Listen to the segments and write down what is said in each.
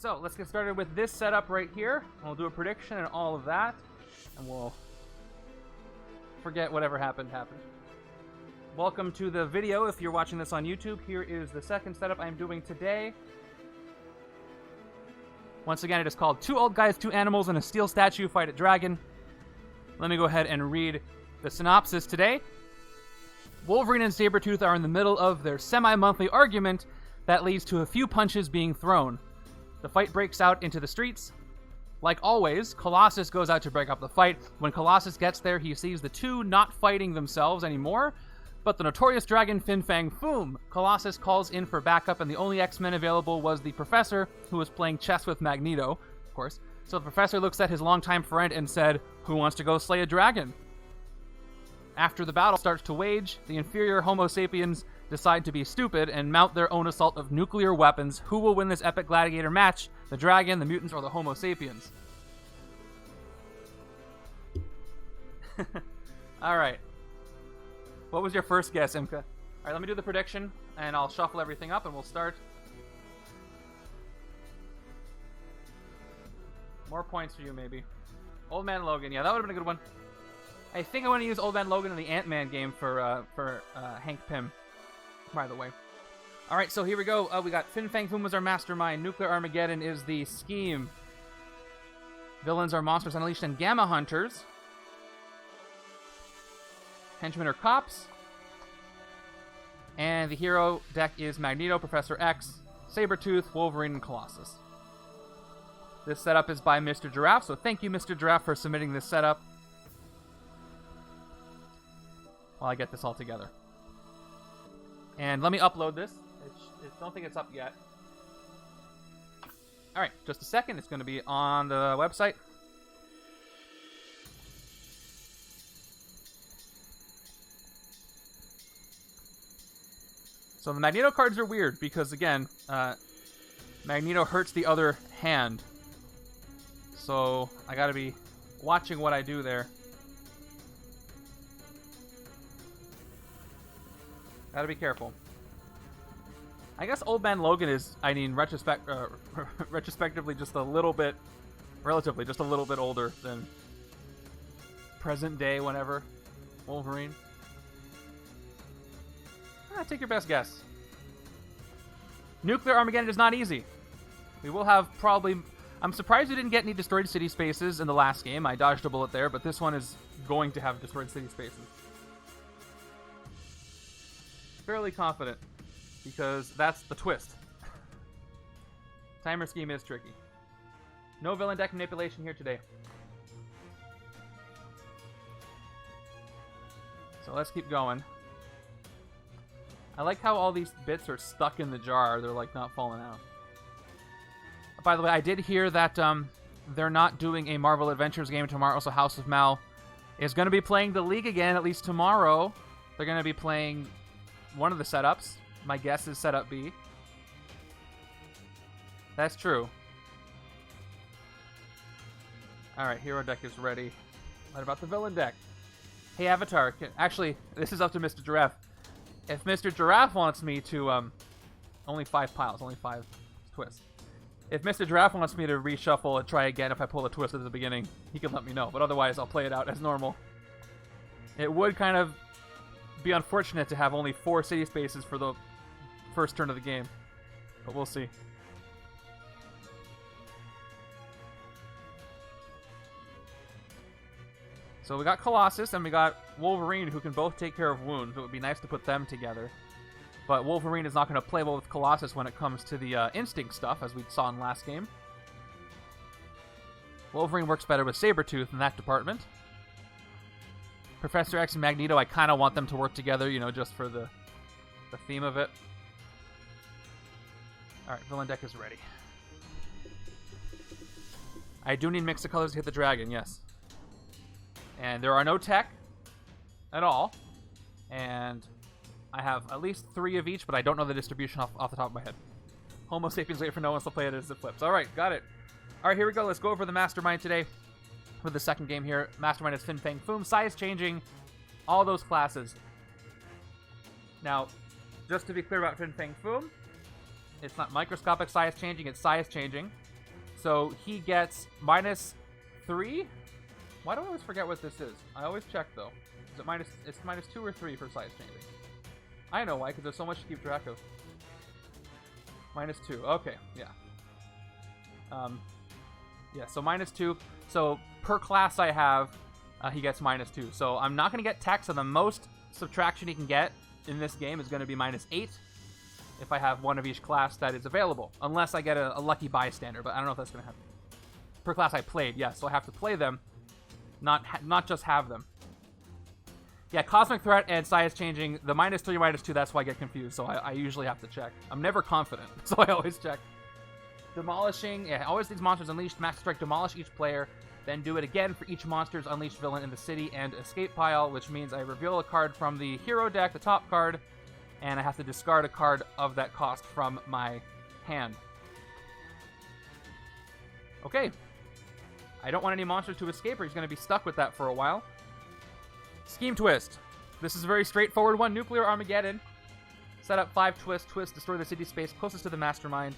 So let's get started with this setup right here. We'll do a prediction and all of that, and we'll forget whatever happened. Welcome to the video if you're watching this on YouTube. Here is the second setup I'm doing today. Once again, it is called Two Old Guys, Two Animals, and a Steel Statue Fight a Dragon. Let me go ahead and read the synopsis today. Wolverine and Sabretooth are in the middle of their semi-monthly argument that leads to a few punches being thrown. The fight breaks out into the streets. Like always, Colossus goes out to break up the fight. When Colossus gets there, he sees the two not fighting themselves anymore, but the notorious dragon Fang Foom. Colossus calls in for backup, and the only X-Men available was the Professor, who was playing chess with Magneto, of course. So the Professor looks at his longtime friend and said, "Who wants to go slay a dragon?" After the battle starts to wage, the inferior Homo sapiens decide to be stupid and mount their own assault of nuclear weapons. Who will win this epic gladiator match? The dragon, the mutants, or the Homo sapiens? Alright. What was your first guess, Imka? Alright, let me do the prediction, and I'll shuffle everything up, and we'll start. More points for you, maybe. Old Man Logan, yeah, that would have been a good one. I think I want to use Old Man Logan in the Ant-Man game for Hank Pym, by the way. Alright, so here we go. We got Fang Foom as our mastermind. Nuclear Armageddon is the scheme. Villains are Monsters Unleashed and Gamma Hunters. Henchmen are cops. And the hero deck is Magneto, Professor X, Sabretooth, Wolverine, and Colossus. This setup is by Mr. Giraffe, so thank you, Mr. Giraffe, for submitting this setup. While I get this all together. And let me upload this. I don't think it's up yet. Alright, just a second. It's going to be on the website. So the Magneto cards are weird because, again, Magneto hurts the other hand. So I got to be watching what I do there. Gotta be careful. I guess Old Man Logan is, retrospectively just a little bit, relatively, just a little bit older than present day, whenever, Wolverine. Take your best guess. Nuclear Armageddon is not easy. We will have probably... I'm surprised we didn't get any destroyed city spaces in the last game. I dodged a bullet there, but this one is going to have destroyed city spaces. Fairly confident, because that's the twist. Timer scheme is tricky. No villain deck manipulation here today. So let's keep going. I like how all these bits are stuck in the jar. They're like not falling out. By the way, I did hear that they're not doing a Marvel Adventures game tomorrow, so House of Mal is going to be playing the League again, at least tomorrow. They're going to be playing one of the setups. My guess is setup B. That's true. Alright, hero deck is ready. What about the villain deck? Hey, Avatar. Actually, this is up to Mr. Giraffe. If Mr. Giraffe wants me to... only 5 piles, only 5 twists. If Mr. Giraffe wants me to reshuffle and try again if I pull a twist at the beginning, he can let me know. But otherwise, I'll play it out as normal. It would kind of be unfortunate to have only 4 city spaces for the first turn of the game, but we'll see. So we got Colossus and we got Wolverine, who can both take care of wounds. It would be nice to put them together, but Wolverine is not going to play well with Colossus when it comes to the instinct stuff, as we saw in last game. Wolverine works better with Sabretooth in that department. Professor X and Magneto, I kind of want them to work together, you know, just for the theme of it. Alright, villain deck is ready. I do need mix of colors to hit the dragon, yes. And there are no tech at all. And I have at least 3 of each, but I don't know the distribution off the top of my head. Homo sapiens wait for no one to play it as it flips. Alright, got it. Alright, here we go. Let's go over the Mastermind today. For the second game here, Mastermind is Fang Foom, size changing, all those classes. Now, just to be clear about Fang Foom, It's not microscopic size changing, it's size changing. So he gets -3. Why do I always forget what this is? I always check though. Is it it's -2 or 3 for size changing? I know why, because there's so much to keep track of. -2. Okay, yeah. Yeah, so -2. So per class I have, he gets -2. So I'm not going to get tech, so the most subtraction he can get in this game is going to be -8 if I have one of each class that is available. Unless I get a lucky bystander, but I don't know if that's going to happen. Per class I played, yes, so I have to play them, not just have them. Yeah, Cosmic Threat and Size Changing, the -3, -2, that's why I get confused, so I usually have to check. I'm never confident, so I always check. Demolishing, yeah, always these monsters unleashed. Master Strike, demolish each player, then do it again for each monster's unleashed villain in the city and escape pile, which means I reveal a card from the hero deck, the top card, and I have to discard a card of that cost from my hand. Okay. I don't want any monsters to escape, or he's going to be stuck with that for a while. Scheme Twist. This is a very straightforward one. Nuclear Armageddon. Set up 5 Twist. Twist, destroy the city space closest to the Mastermind.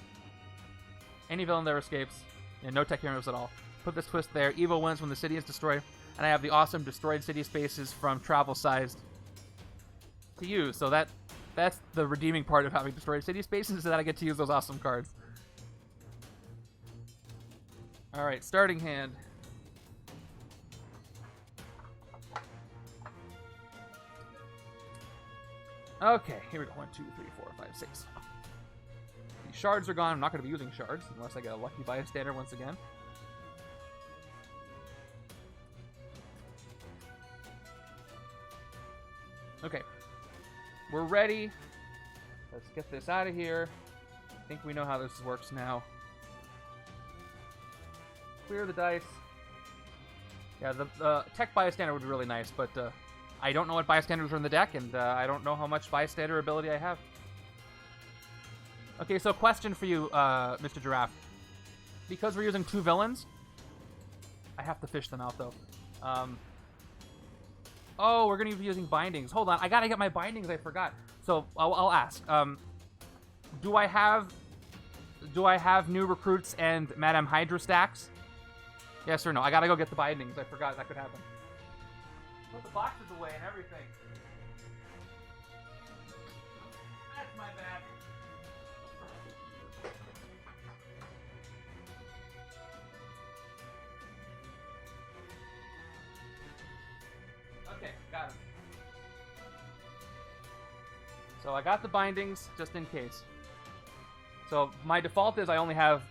Any villain there escapes. And no tech heroes at all. Put this twist there. Evil wins when the city is destroyed. And I have the awesome destroyed city spaces from travel-sized to use. So that's the redeeming part of having destroyed city spaces, is that I get to use those awesome cards. Alright, starting hand. Okay, here we go. 1, 2, 3, 4, 5, 6. The shards are gone. I'm not going to be using shards unless I get a lucky bystander once again. Okay. We're ready. Let's get this out of here. I think we know how this works now. Clear the dice. Yeah, the tech bystander would be really nice, but I don't know what bystanders are in the deck, and I don't know how much bystander ability I have. Okay, so question for you, Mr. Giraffe. Because we're using 2 villains, I have to fish them out, though. Oh, we're going to be using bindings. Hold on, I got to get my bindings, I forgot. So, I'll ask. Do I have new recruits and Madame Hydra stacks? Yes or no? I got to go get the bindings. I forgot that could happen. Put the boxes away and everything. That's my bad. Okay, got it. So I got the bindings just in case. So my default is I only have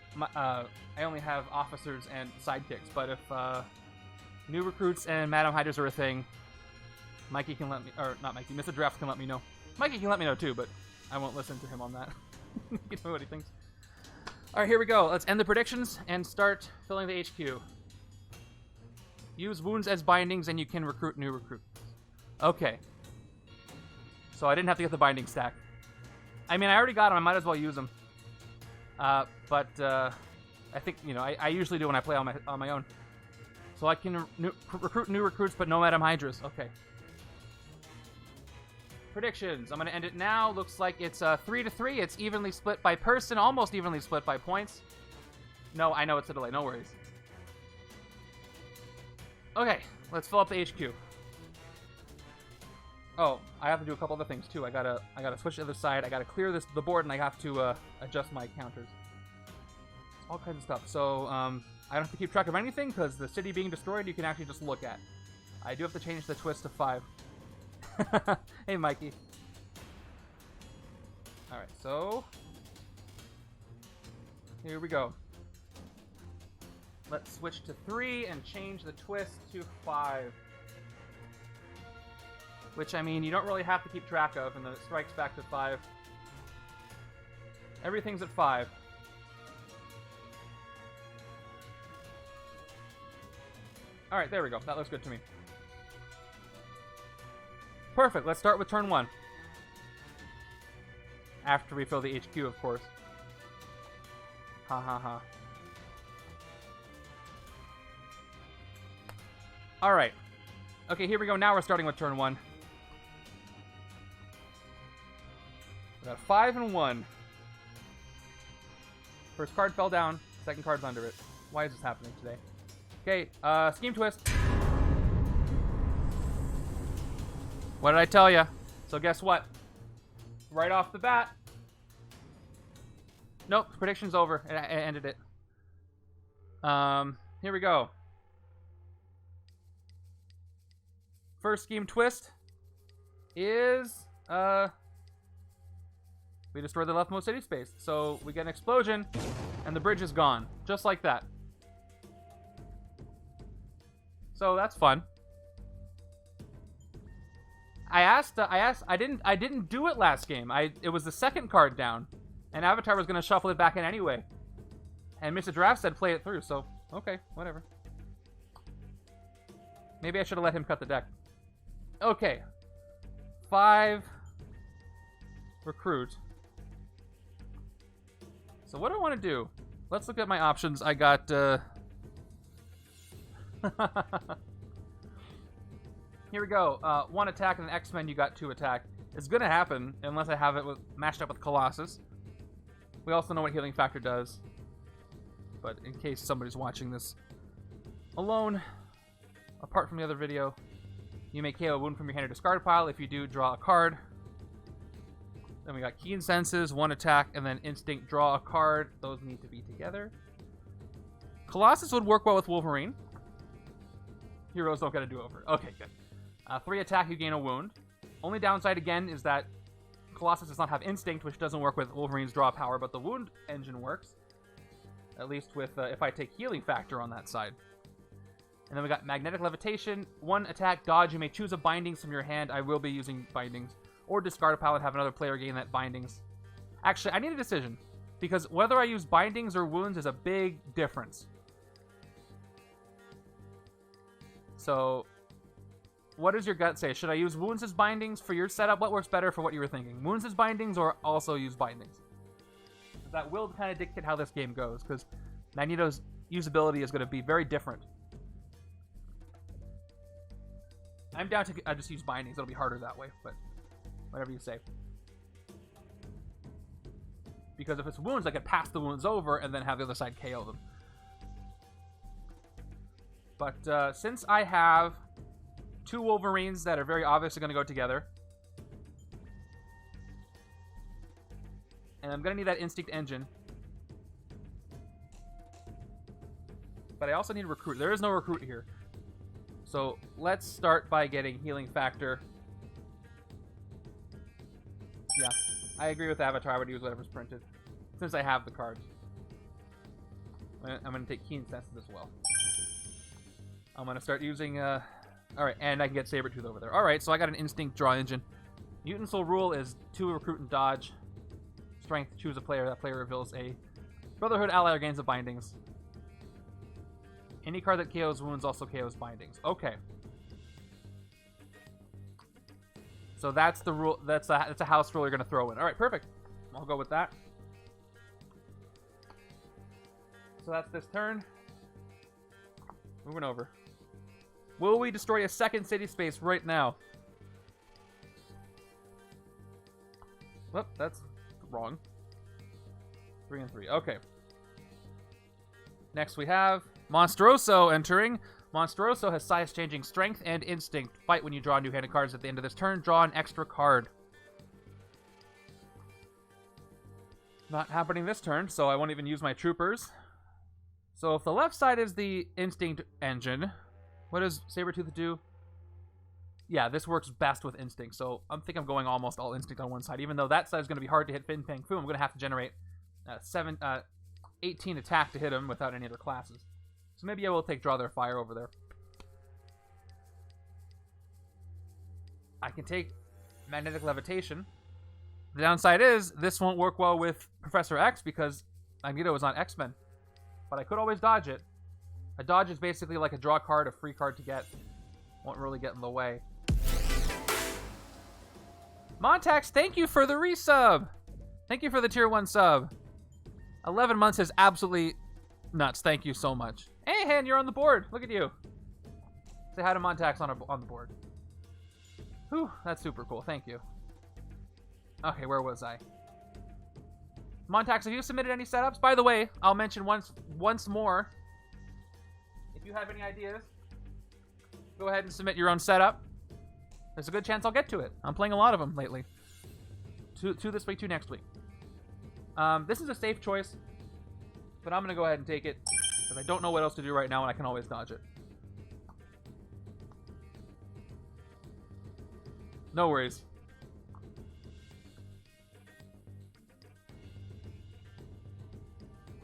officers and sidekicks, but if new recruits and Madame Hydras are a thing, Mikey can let me, or not Mikey, Mr. Giraffe can let me know. Mikey can let me know too, but I won't listen to him on that. You know what he thinks. All right, here we go. Let's end the predictions and start filling the HQ. Use wounds as bindings, and you can recruit new recruits. Okay. So I didn't have to get the binding stack. I mean, I already got them. I might as well use them. But I think, you know, I usually do when I play on my own. So I can recruit new recruits, but no Madame Hydras. Okay. Predictions. I'm going to end it now. Looks like it's 3-3. It's evenly split by person, almost evenly split by points. No, I know it's a delay. No worries. Okay, let's fill up the HQ. Oh, I have to do a couple other things too. I gotta switch to the other side. I gotta clear the board, and I have to adjust my counters. All kinds of stuff. So I don't have to keep track of anything because the city being destroyed, you can actually just look at. I do have to change the twist to 5. Hey, Mikey. All right, so here we go. Let's switch to 3 and change the twist to 5. Which, I mean, you don't really have to keep track of, and then it strikes back to 5. Everything's at 5. Alright, there we go. That looks good to me. Perfect. Let's start with turn 1. After we fill the HQ, of course. Ha ha ha. Alright. Okay, here we go. Now we're starting with turn 1. We got a 5 and 1. First card fell down. Second card's under it. Why is this happening today? Okay, Scheme Twist. What did I tell you? So guess what? Right off the bat. Nope, prediction's over. It ended it. Here we go. First Scheme Twist is, we destroyed the leftmost city space. So we get an explosion, and the bridge is gone. Just like that. So that's fun. I didn't do it last game. It was the second card down, and Avatar was gonna shuffle it back in anyway. And Mr. Draft said play it through, so okay, whatever. Maybe I should have let him cut the deck. Okay. 5 recruit. So what do I want to do? Let's look at my options. I got here we go. 1 attack and an X-Men, you got 2 attack. It's gonna happen unless I have it mashed up with Colossus. We also know what healing factor does. But in case somebody's watching this alone, apart from the other video, you may KO a wound from your hand or discard pile. If you do, draw a card. Then we got Keen Senses, 1 attack, and then Instinct, draw a card. Those need to be together. Colossus would work well with Wolverine. Heroes don't get a do-over. Okay, good. 3 attack, you gain a wound. Only downside, again, is that Colossus does not have Instinct, which doesn't work with Wolverine's draw power, but the wound engine works. At least with if I take healing factor on that side. And then we got Magnetic Levitation. 1 attack, dodge. You may choose a Bindings from your hand. I will be using Bindings. Or discard a pile and have another player gain that Bindings. Actually, I need a decision. Because whether I use Bindings or Wounds is a big difference. So, what does your gut say? Should I use Wounds as Bindings for your setup? What works better for what you were thinking? Wounds as Bindings or also use Bindings? That will kind of dictate how this game goes, because Magneto's usability is going to be very different. I'm down to just use Bindings. It'll be harder that way, but whatever you say. Because if it's Wounds, I can pass the wounds over and then have the other side KO them. But since I have 2 Wolverines that are very obviously going to go together, and I'm going to need that Instinct engine. But I also need a recruit. There is no recruit here. So let's start by getting healing factor. Yeah, I agree with Avatar. I would use whatever's printed. Since I have the cards. I'm going to take Keen Senses as well. I'm going to start using... Alright, and I can get Sabretooth over there. Alright, so I got an Instinct draw engine. Mutant Soul rule is 2 recruit and dodge. Strength, choose a player. That player reveals a Brotherhood ally or gains a Bindings. Any card that KOs wounds also KOs Bindings. Okay. So that's the rule. That's a house rule you're going to throw in. All right, perfect. I'll go with that. So that's this turn. Moving over. Will we destroy a second city space right now? Whoop, that's wrong. 3 and 3. Okay. Next we have Monstroso entering. Monstroso has size-changing strength and instinct. Fight when you draw new-handed cards at the end of this turn. Draw an extra card. Not happening this turn, so I won't even use my troopers. So if the left side is the instinct engine, what does Sabretooth do? Yeah, this works best with instinct, so I think I'm going almost all instinct on one side. Even though that side is going to be hard to hit Fang, Foom, I'm going to have to generate 18 attack to hit him without any other classes. So maybe I will take Draw Their Fire over there. I can take Magnetic Levitation. The downside is, this won't work well with Professor X because Magneto is on X-Men. But I could always dodge it. A dodge is basically like a draw card, a free card to get. Won't really get in the way. Montax, thank you for the resub. Thank you for the tier 1 sub. 11 months is absolutely nuts. Thank you so much. Hey, Han, you're on the board. Look at you. Say hi to Montax on the board. Whew, that's super cool. Thank you. Okay, where was I? Montax, have you submitted any setups? By the way, I'll mention once more. If you have any ideas, go ahead and submit your own setup. There's a good chance I'll get to it. I'm playing a lot of them lately. Two this week, 2 next week. This is a safe choice, but I'm going to go ahead and take it because I don't know what else to do right now and I can always dodge it. No worries.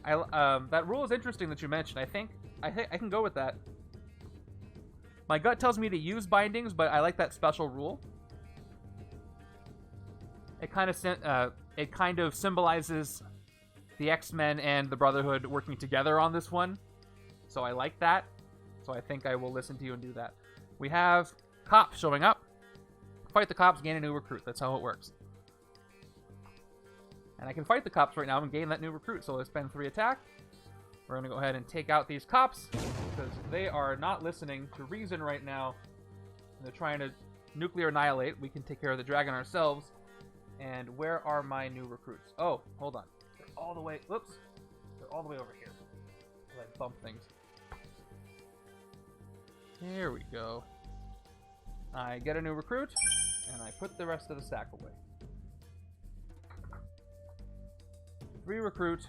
That rule is interesting that you mentioned. I think I can go with that. My gut tells me to use bindings, but I like that special rule. It kind of symbolizes the X-Men and the Brotherhood working together on this one. So I like that. So I think I will listen to you and do that. We have cops showing up. Fight the cops, gain a new recruit. That's how it works. And I can fight the cops right now and gain that new recruit. So let's spend 3 attack. We're going to go ahead and take out these cops because they are not listening to reason right now. They're trying to nuclear annihilate. We can take care of the dragon ourselves. And where are my new recruits? Oh, hold on. They're all the way... Whoops. They're all the way over here. I bump things. There we go. I get a new recruit, and I put the rest of the stack away. 3 recruit.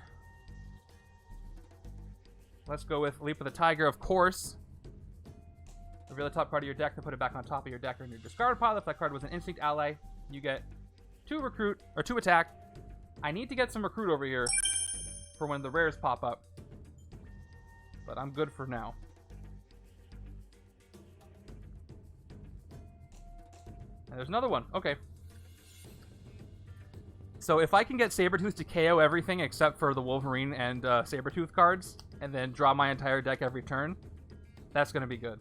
Let's go with Leap of the Tiger, of course. Reveal the top card of your deck to put it back on top of your deck or in your discard pile. If that card was an instinct ally, you get 2 recruit, or 2 attack. I need to get some recruit over here for when the rares pop up. But I'm good for now. And there's another one. Okay. So if I can get Sabretooth to KO everything except for the Wolverine and Sabretooth cards, and then draw my entire deck every turn, that's going to be good.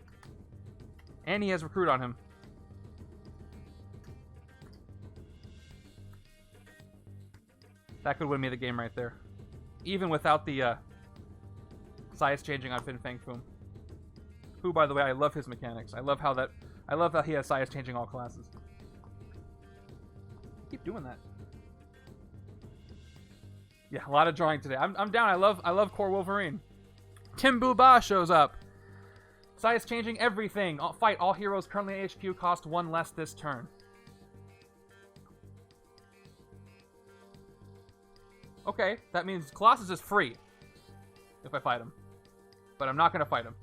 And he has recruit on him. That could win me the game right there. Even without the size changing on Fang Foom. Who, by the way, I love his mechanics. I love how he has size changing all classes. Keep doing that. Yeah, a lot of drawing today. I'm down. I love core Wolverine. Tim Booba shows up. Size changing everything. Fight all heroes currently at HQ cost 1 less this turn. Okay, that means Colossus is free if I fight him. But I'm not going to fight him.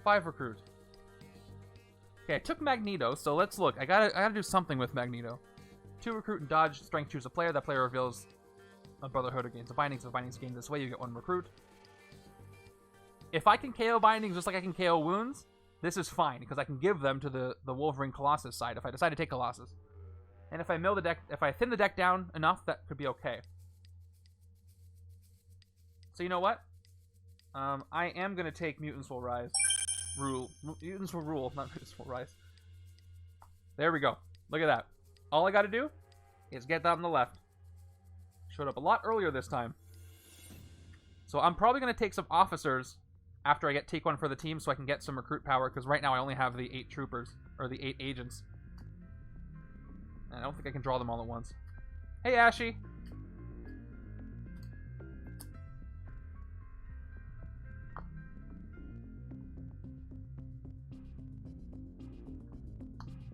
5 recruit. Okay, I took Magneto, so let's look. I gotta do something with Magneto. 2 recruit and dodge, strength, choose a player. That player reveals a Brotherhood or gains a bindings. If a bindings gained this way, you get 1 recruit. If I can KO bindings just like I can KO wounds, this is fine, because I can give them to the Wolverine Colossus side if I decide to take Colossus. And if I mill the deck, if I thin the deck down enough, that could be okay. So you know what? I am gonna take Mutants Will Rise. Mutants will rule, not Mutants will rise. There we go. Look at that. All I gotta do is get that on the left. Showed up a lot earlier this time. So I'm probably gonna take some officers after I take 1 for the team so I can get some recruit power, because right now I only have the 8 troopers, or the 8 agents. And I don't think I can draw them all at once. Hey, Ashy!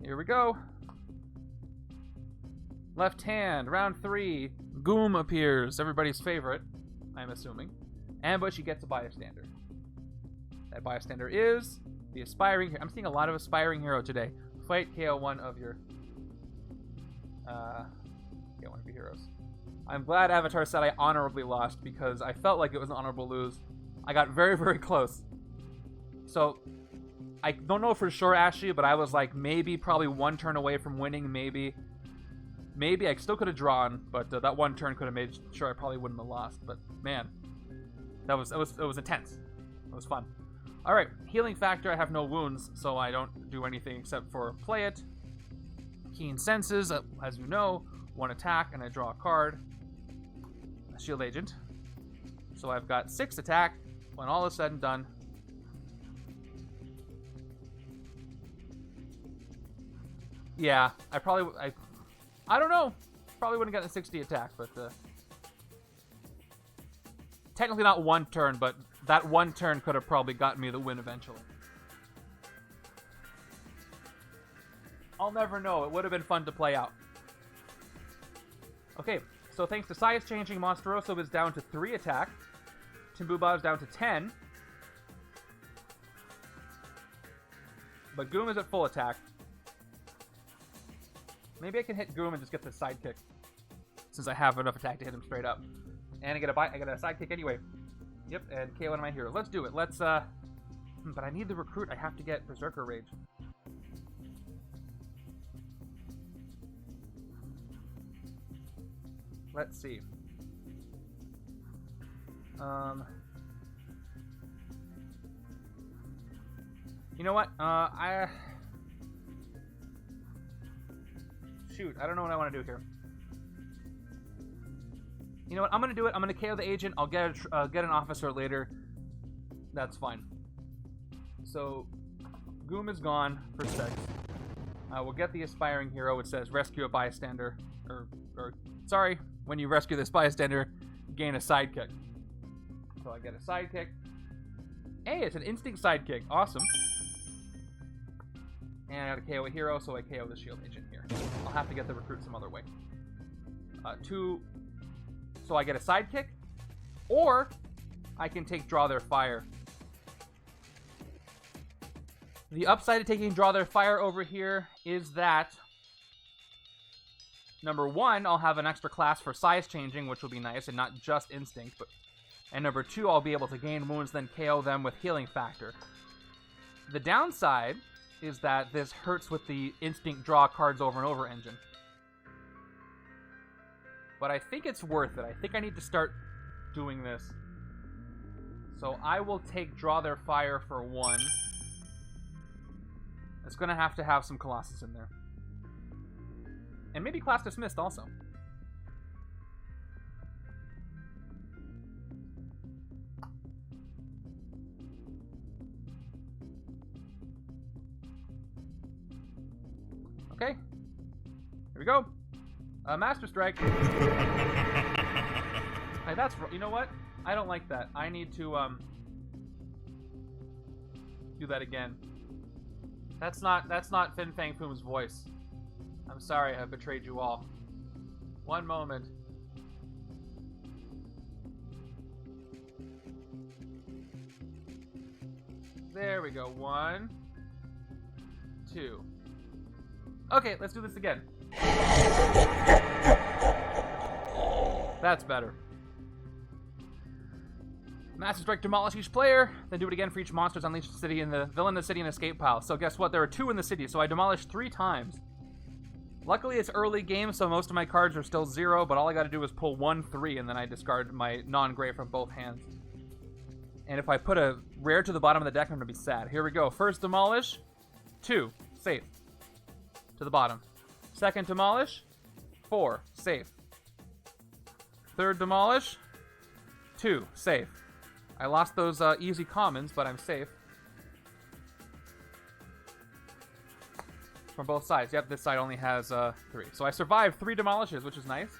Here we go. Left hand, round 3. Goom appears, everybody's favorite, I'm assuming. Ambush, he gets a bystander. That bystander is the Aspiring Hero. I'm seeing a lot of Aspiring Hero today. Fight KO 1 of your heroes. I'm glad Avatar said I honorably lost, because I felt like it was an honorable lose. I got very, very close. So, I don't know for sure, Ashley, but I was like probably 1 turn away from winning, maybe. Maybe I still could have drawn, but that 1 turn could have made sure I probably wouldn't have lost. But man, it was intense. It was fun. All right, healing factor. I have no wounds, so I don't do anything except for play it. Keen senses, as you know, 1 attack, and I draw a card. A shield agent. So I've got 6 attack. When all is said and done. Yeah, I don't know. Probably wouldn't have gotten a 60 attack, but technically not one turn, but that one turn could have probably gotten me the win eventually. I'll never know. It would have been fun to play out. Okay, so thanks to size changing, Monsteroso is down to 3 attack. Timbuba is down to 10. But Goom is at full attack. Maybe I can hit Goom and just get the sidekick, since I have enough attack to hit him straight up. And I get a sidekick anyway. Yep, and KO one of my heroes. Let's do it. Let's, but I need the recruit. I have to get Berserker Rage. Let's see. You know what? Shoot, I don't know what I want to do here. You know what? I'm gonna do it. I'm gonna KO the agent. I'll get an officer later. That's fine. So, Goom is gone for 6. We'll get the aspiring hero. It says rescue a bystander, or sorry, when you rescue this bystander, gain a sidekick. So I get a sidekick. Hey, it's an instinct sidekick. Awesome. And I gotta KO a hero, so I KO the shield agent here. I'll have to get the recruit some other way. 2. So I get a sidekick, or I can take Draw Their Fire. The upside of taking Draw Their Fire over here is that, number 1, I'll have an extra class for size changing, which will be nice, and not just instinct. And number 2, I'll be able to gain wounds, then KO them with healing factor. The downside is that this hurts with the instinct draw cards over and over engine. But I think it's worth it. I think I need to start doing this. So I will take Draw Their Fire for 1. It's going to have some Colossus in there. And maybe Class Dismissed also. Okay. Here we go. Master Strike. Hey, that's... You know what? I don't like that. I need to, do that again. That's not Fin Fang Foom's voice. I'm sorry, I betrayed you all. One moment. There we go. 1, 2. Okay, let's do this again. That's better. Master Strike, demolish each player, then do it again for each monsters, unleash the city and the villain in the city and escape pile. So guess what? There are 2 in the city, so I demolished 3 times. Luckily, it's early game, so most of my cards are still 0, but all I gotta do is pull 1 3, and then I discard my non-gray from both hands. And if I put a rare to the bottom of the deck, I'm gonna be sad. Here we go. First demolish, 2, safe. To the bottom. Second demolish, 4, safe. Third demolish, 2, safe. I lost those easy commons, but I'm safe. From both sides. Yep, this side only has 3. So I survived 3 demolishes, which is nice.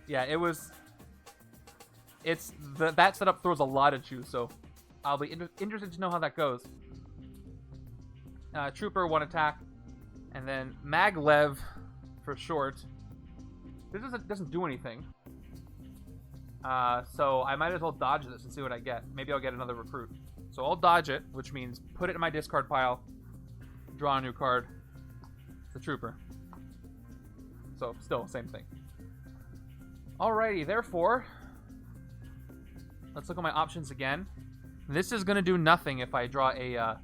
Yeah, it was... that setup throws a lot at you, so I'll be interested to know how that goes. Trooper, 1 attack. And then Maglev for short. This doesn't do anything. So I might as well dodge this and see what I get. Maybe I'll get another recruit. So I'll dodge it, which means put it in my discard pile, draw a new card. It's a trooper. So still, same thing. Alrighty, therefore, let's look at my options again. This is going to do nothing if I draw a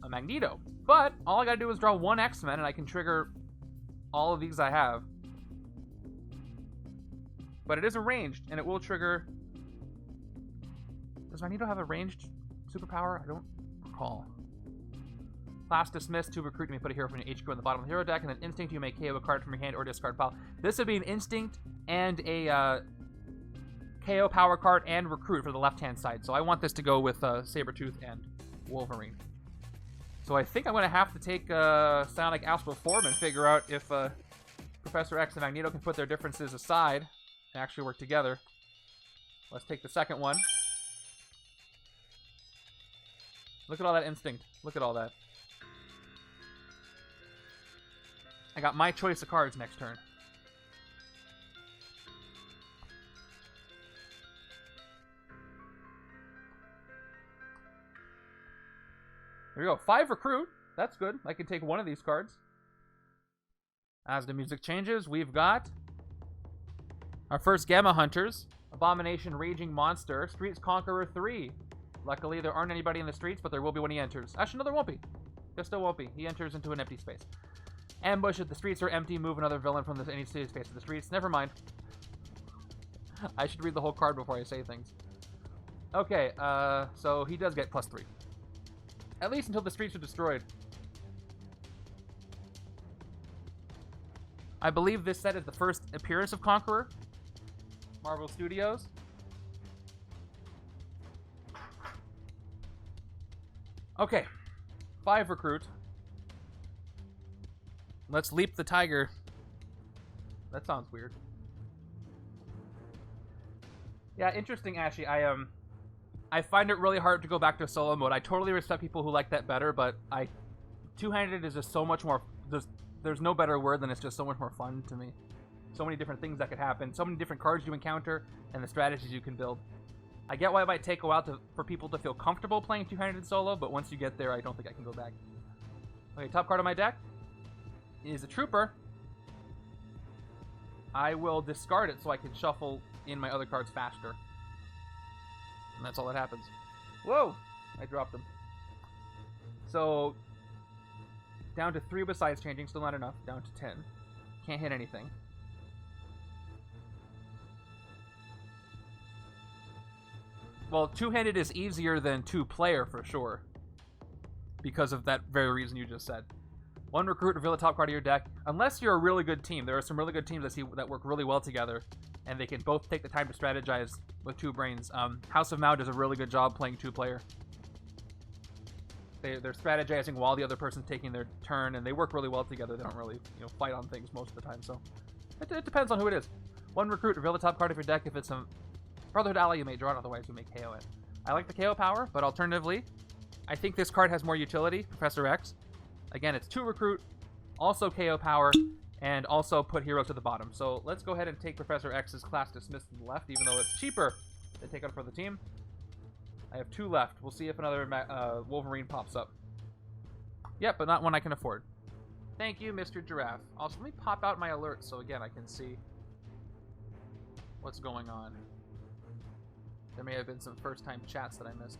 Magneto. But all I got to do is draw 1 X-Men and I can trigger all of these I have. But it is a ranged, and it will trigger... Does Magneto have a ranged superpower? I don't recall. Class dismissed, to recruit, you may put a hero from your HQ on the bottom of the hero deck, and then instinct, you may KO a card from your hand or discard pile. This would be an instinct and a KO power card and recruit for the left-hand side. So I want this to go with Sabretooth and Wolverine. So I think I'm going to have to take Sonic Astral Form and figure out if Professor X and Magneto can put their differences aside and actually work together. Let's take the second one. Look at all that instinct. Look at all that. I got my choice of cards next turn. There we go. 5 recruit. That's good. I can take one of these cards. As the music changes, we've got our first Gamma Hunters. Abomination Raging Monster. Streets Conqueror 3. Luckily, there aren't anybody in the streets, but there will be when he enters. Actually, no, there won't be. There still won't be. He enters into an empty space. Ambush if the streets are empty. Move another villain from any space to the streets. Never mind. I should read the whole card before I say things. Okay, so he does get +3. At least until the streets are destroyed. I believe this set is the first appearance of Conqueror. Marvel Studios. Okay. 5 recruit. Let's leap the tiger. That sounds weird. Yeah, interesting, Ashy. I find it really hard to go back to solo mode. I totally respect people who like that better, but two-handed is just so much more... There's no better word than it's just so much more fun to me. So many different things that could happen. So many different cards you encounter, and the strategies you can build. I get why it might take a while for people to feel comfortable playing two-handed solo, but once you get there, I don't think I can go back. Okay, top card on my deck is a Trooper. I will discard it so I can shuffle in my other cards faster. And that's all that happens. Whoa! I dropped them. So, down to 3 besides changing, still not enough. Down to 10. Can't hit anything. Well, two-handed is easier than two-player for sure. Because of that very reason you just said. 1 recruit, reveal the top card of your deck. Unless you're a really good team. There are some really good teams that work really well together. And they can both take the time to strategize with 2 brains. House of Mao does a really good job playing 2-player. They're strategizing while the other person's taking their turn, and they work really well together. They don't really, fight on things most of the time. So it depends on who it is. 1 recruit, reveal the top card of your deck. If it's a Brotherhood ally, you may draw it. Otherwise, you may KO it. I like the KO power, but alternatively, I think this card has more utility. Professor X. Again, it's 2 recruit, also KO power, and also put heroes to the bottom. So let's go ahead and take Professor X's class dismissed to the left, even though it's cheaper to take it for the team. I have 2 left. We'll see if another Wolverine pops up. Yep, but not one I can afford. Thank you, Mr. Giraffe. Also, let me pop out my alerts so, again, I can see what's going on. There may have been some first-time chats that I missed.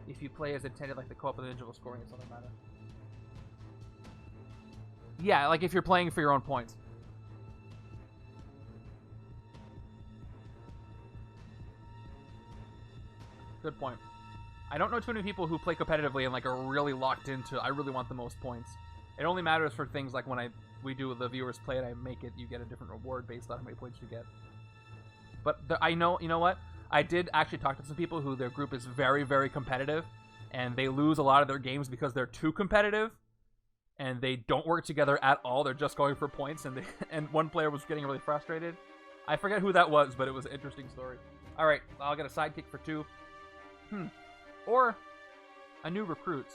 If you play as intended, like the co-op of the individual scoring, it's doesn't matter. Yeah, like if you're playing for your own points. Good point. I don't know too many people who play competitively and are really locked into, I really want the most points. It only matters for things like when we do the viewers play and I make it, you get a different reward based on how many points you get. But I know, you know what? I did actually talk to some people who their group is very, very competitive, and they lose a lot of their games because they're too competitive, and they don't work together at all. They're just going for points, and one player was getting really frustrated. I forget who that was, but it was an interesting story. All right, I'll get a sidekick for 2. Or a new recruits.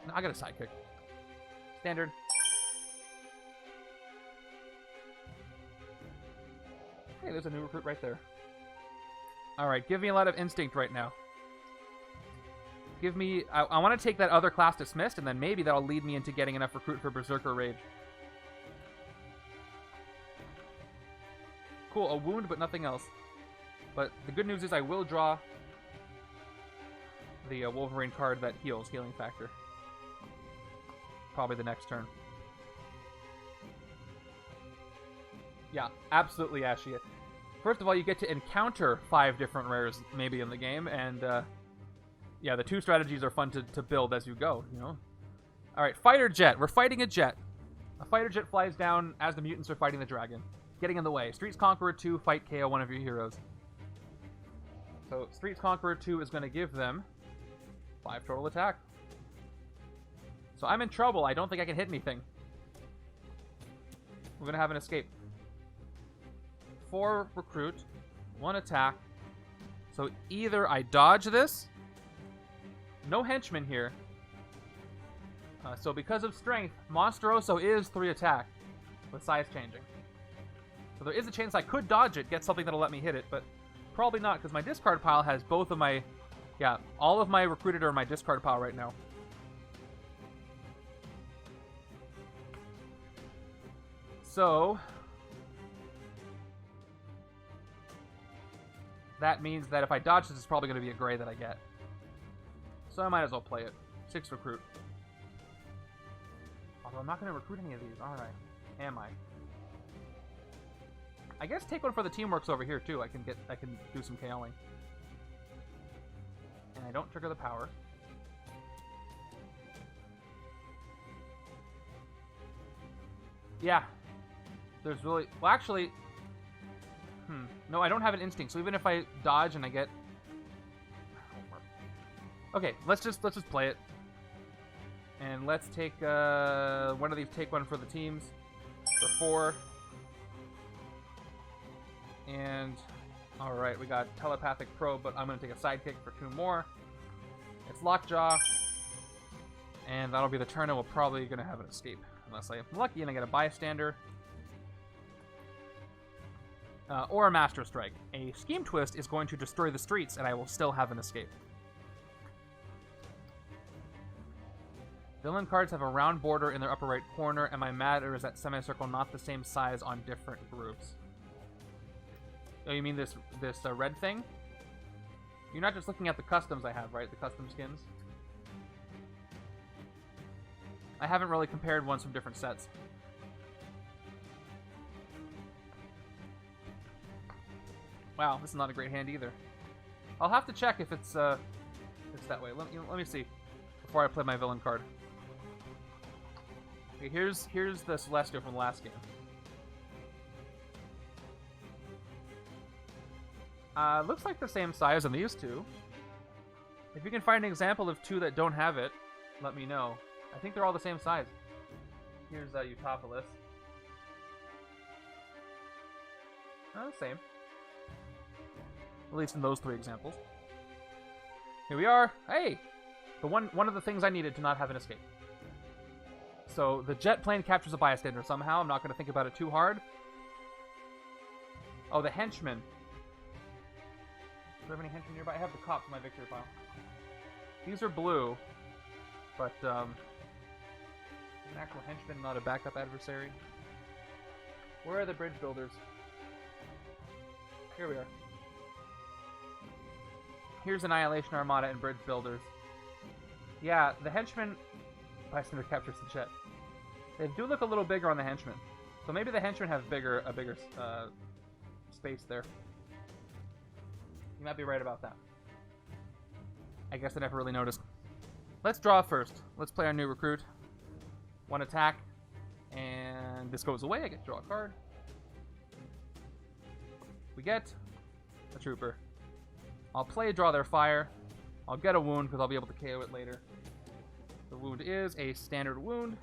No, I got a sidekick. Standard. Hey, there's a new recruit right there. Alright, give me a lot of instinct right now. Give me... I want to take that other class dismissed, and then maybe that'll lead me into getting enough recruit for Berserker Rage. Cool, a wound, but nothing else. But the good news is I will draw the Wolverine card that heals, healing factor. Probably the next turn. Yeah, absolutely, Ashy. First of all, you get to encounter 5 different rares maybe in the game, and yeah, the 2 strategies are fun to build as you go, Alright, fighter jet. We're fighting a jet. A fighter jet flies down as the mutants are fighting the dragon. Getting in the way. Streets Conqueror 2, fight KO one of your heroes. So Streets Conqueror 2 is going to give them 5 total attack. So I'm in trouble. I don't think I can hit anything. We're going to have an escape. 4 recruit, 1 attack. So either I dodge this. No henchmen here. So because of strength, Monstroso is 3 attack with size changing. So there is a chance I could dodge it, get something that'll let me hit it, but probably not because my discard pile has both of my... Yeah, all of my recruited are in my discard pile right now. So... that means that if I dodge this, it's probably going to be a gray that I get. So I might as well play it. 6 recruit. Although I'm not going to recruit any of these, aren't I? Am I? I guess take one for the teamworks over here too. I can do some KOing. And I don't trigger the power. Yeah. There's really... Well, actually... No, I don't have an instinct, so even if I dodge and I get... Okay, let's just play it. And let's take one of these, take one for the teams. For 4. And... Alright, we got Telepathic Probe, but I'm going to take a Sidekick for 2 more. It's Lockjaw. And that'll be the turn, and we're probably going to have an escape. Unless I'm lucky and I get a Bystander. Or a Master Strike. A Scheme Twist is going to destroy the streets, and I will still have an escape. Villain cards have a round border in their upper right corner. Am I mad, or is that semicircle not the same size on different groups? Oh, you mean this red thing? You're not just looking at the customs I have, right? The custom skins? I haven't really compared ones from different sets. Wow, this is not a great hand either. I'll have to check if it's that way. Let me see before I play my villain card. Okay, here's the Celestial from the last game. Looks like the same size on these two. If you can find an example of 2 that don't have it, let me know. I think they're all the same size. Here's Eutopolis. The same. At least in those 3 examples. Here we are. Hey! One of the things I needed to not have an escape. So the jet plane captures a bystander somehow. I'm not going to think about it too hard. Oh, the henchmen. Do I have any henchmen nearby? I have the cops in my victory pile. These are blue, but an actual henchman, not a backup adversary. Where are the bridge builders? Here we are. Here's Annihilation Armada and Bridge Builders. Yeah, the henchmen... Bystander captures the jet. They do look a little bigger on the henchmen. So maybe the henchmen have a bigger space there. You might be right about that. I guess I never really noticed. Let's draw first. Let's play our new recruit. 1 attack. And this goes away. I get to draw a card. We get a trooper. I'll play Draw Their Fire. I'll get a wound because I'll be able to KO it later. The wound is a standard wound.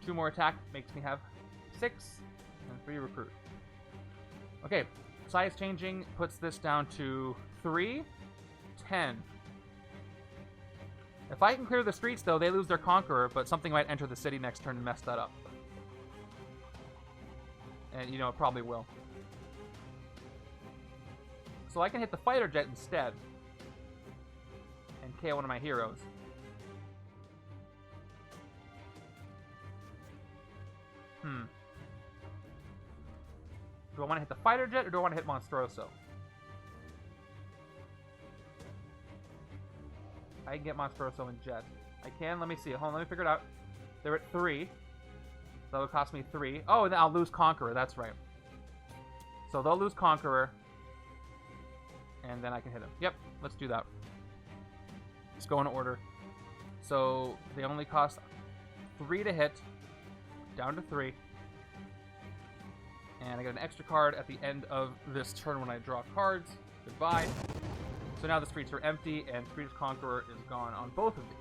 2 more attack makes me have 6 and 3 recruit. Okay, size changing puts this down to 3, 10. If I can clear the streets, though, they lose their Conqueror, but something might enter the city next turn and mess that up. And, you know, it probably will. So I can hit the fighter jet instead. And KO one of my heroes. Do I want to hit the fighter jet, or do I want to hit Monstroso? I can get Monstroso and jet. I can. Let me see. Hold on, let me figure it out. They're at 3. So it'll cost me 3. Oh, and then I'll lose Conqueror. That's right. So they'll lose Conqueror. And then I can hit him. Yep, let's do that. Let's go in order. So they only cost 3 to hit. Down to 3. And I get an extra card at the end of this turn when I draw cards. Goodbye. So now the streets are empty, and Streets Conqueror is gone on both of these.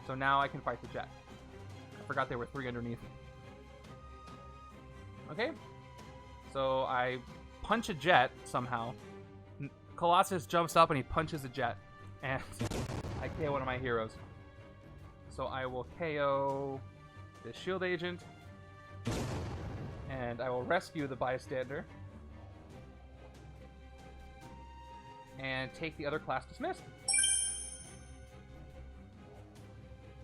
So now I can fight the Jet. I forgot there were 3 underneath. Okay. So I punch a Jet somehow. Colossus jumps up and he punches a Jet. And I KO one of my heroes. So I will KO the Shield Agent. And I will rescue the Bystander. And take the other class dismissed.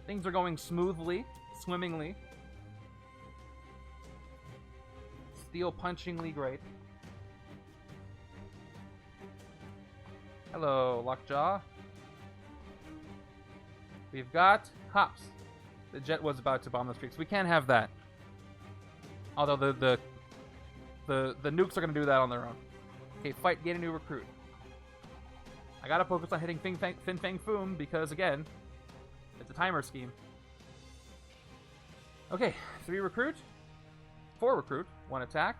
Things are going smoothly, swimmingly. Steel punchingly great. Hello, Lockjaw. We've got Hops. The Jet was about to bomb the streets. We can't have that. Although the nukes are going to do that on their own. Okay, fight, gain a new recruit. I gotta focus on hitting Fin Fang Foom because, again, it's a timer scheme. Okay, 3 recruit, 4 recruit, 1 attack,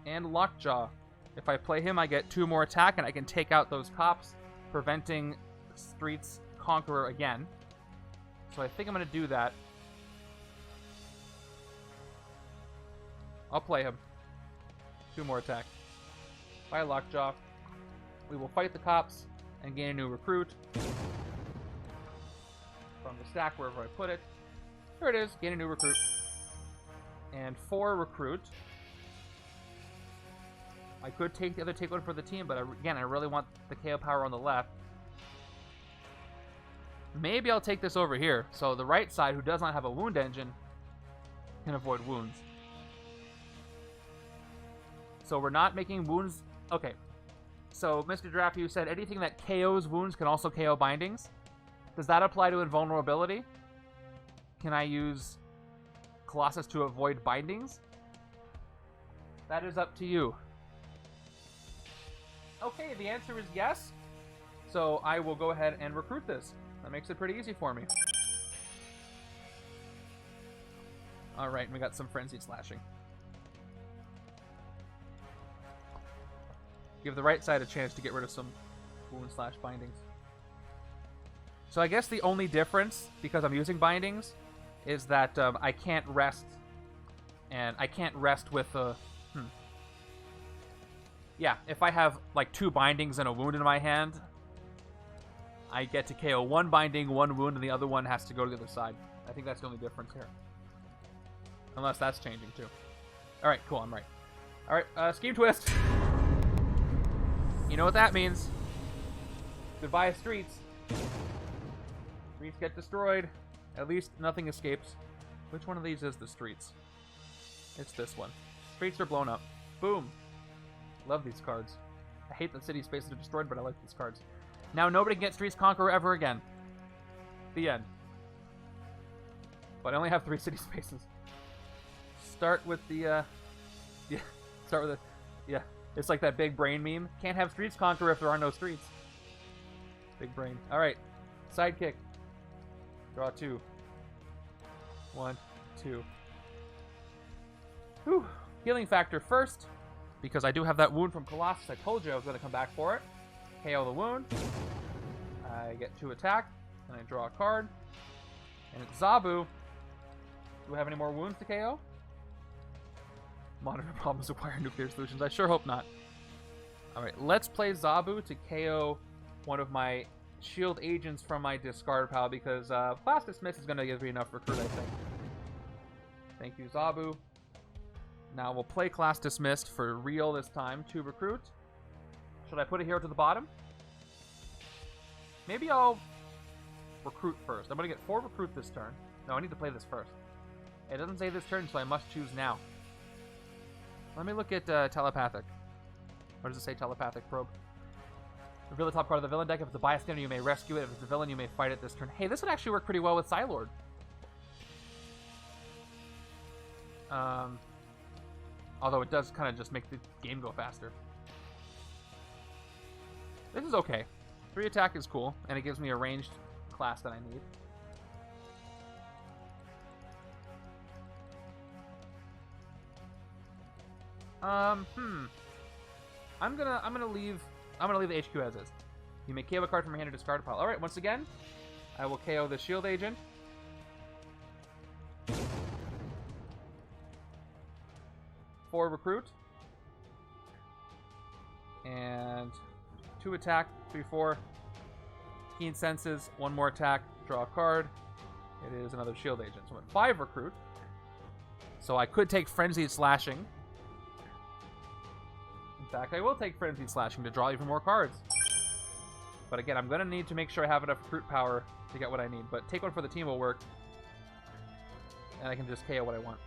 and Lockjaw. If I play him, I get 2 more attack, and I can take out those cops, preventing Streets Conqueror again. So I think I'm going to do that. I'll play him. 2 more attack. Bye, Lockjaw. We will fight the cops and gain a new recruit. From the stack, wherever I put it. There it is. Gain a new recruit. And 4 recruit. I could take the other take one for the team, but again, I really want the KO power on the left. Maybe I'll take this over here, so the right side, who does not have a wound engine, can avoid wounds. So we're not making wounds. Okay. So, Mr. Draft, you said anything that KOs wounds can also KO bindings. Does that apply to invulnerability? Can I use Colossus to avoid bindings? That is up to you. Okay, the answer is yes. So I will go ahead and recruit this. That makes it pretty easy for me. Alright, we got some Frenzied Slashing. Give the right side a chance to get rid of some wound slash bindings. So I guess the only difference, because I'm using bindings, is that I can't rest. And I can't rest with a... Yeah, if I have like 2 bindings and a wound in my hand, I get to KO 1 binding, 1 wound, and the other one has to go to the other side. I think that's the only difference here. Unless that's changing too. Alright, cool, I'm right. Alright, Scheme Twist. You know what that means. Goodbye, Streets. Streets get destroyed. At least nothing escapes. Which one of these is the Streets? It's this one. Streets are blown up. Boom. Love these cards. I hate that city spaces are destroyed, but I like these cards. Now nobody can get Streets Conqueror ever again. The end. But I only have 3 city spaces. Start with the, yeah. Start with the, yeah. It's like that big brain meme. Can't have Streets Conqueror if there are no streets. Big brain. Alright. Sidekick. Draw 2. 1, 2. Whew. Healing factor first. Because I do have that wound from Colossus. I told you I was going to come back for it. KO the wound. I get 2 attack. And I draw a card. And it's Zabu. Do we have any more wounds to KO? Monitor problems require nuclear solutions. I sure hope not. Alright, let's play Zabu to KO one of my shield agents from my discard pile because Class Dismiss is going to give me enough recruit, I think. Thank you, Zabu. Now we'll play Class Dismissed for real this time to recruit. Should I put a hero to the bottom? Maybe I'll recruit first. I'm going to get 4 recruit this turn. No, I need to play this first. It doesn't say this turn, so I must choose now. Let me look at Telepathic. What does it say, Telepathic Probe? Reveal the top card of the villain deck. If it's a bystander, you may rescue it. If it's a villain, you may fight it this turn. Hey, this would actually work pretty well with Psylord. Although it does kind of just make the game go faster. This is okay. 3 attack is cool, and it gives me a ranged class that I need. I'm gonna leave the HQ as is. You may KO a card from your hand or discard a pile. Alright, once again, I will KO the shield agent. Four recruit. And 2 attack, 3/4. Keen senses, 1 more attack, draw a card. It is another shield agent. So I'm at 5 recruit. So I could take Frenzied Slashing. In fact, I will take Frenzied Slashing to draw even more cards. But again, I'm going to need to make sure I have enough recruit power to get what I need. But take one for the team will work. And I can just KO what I want.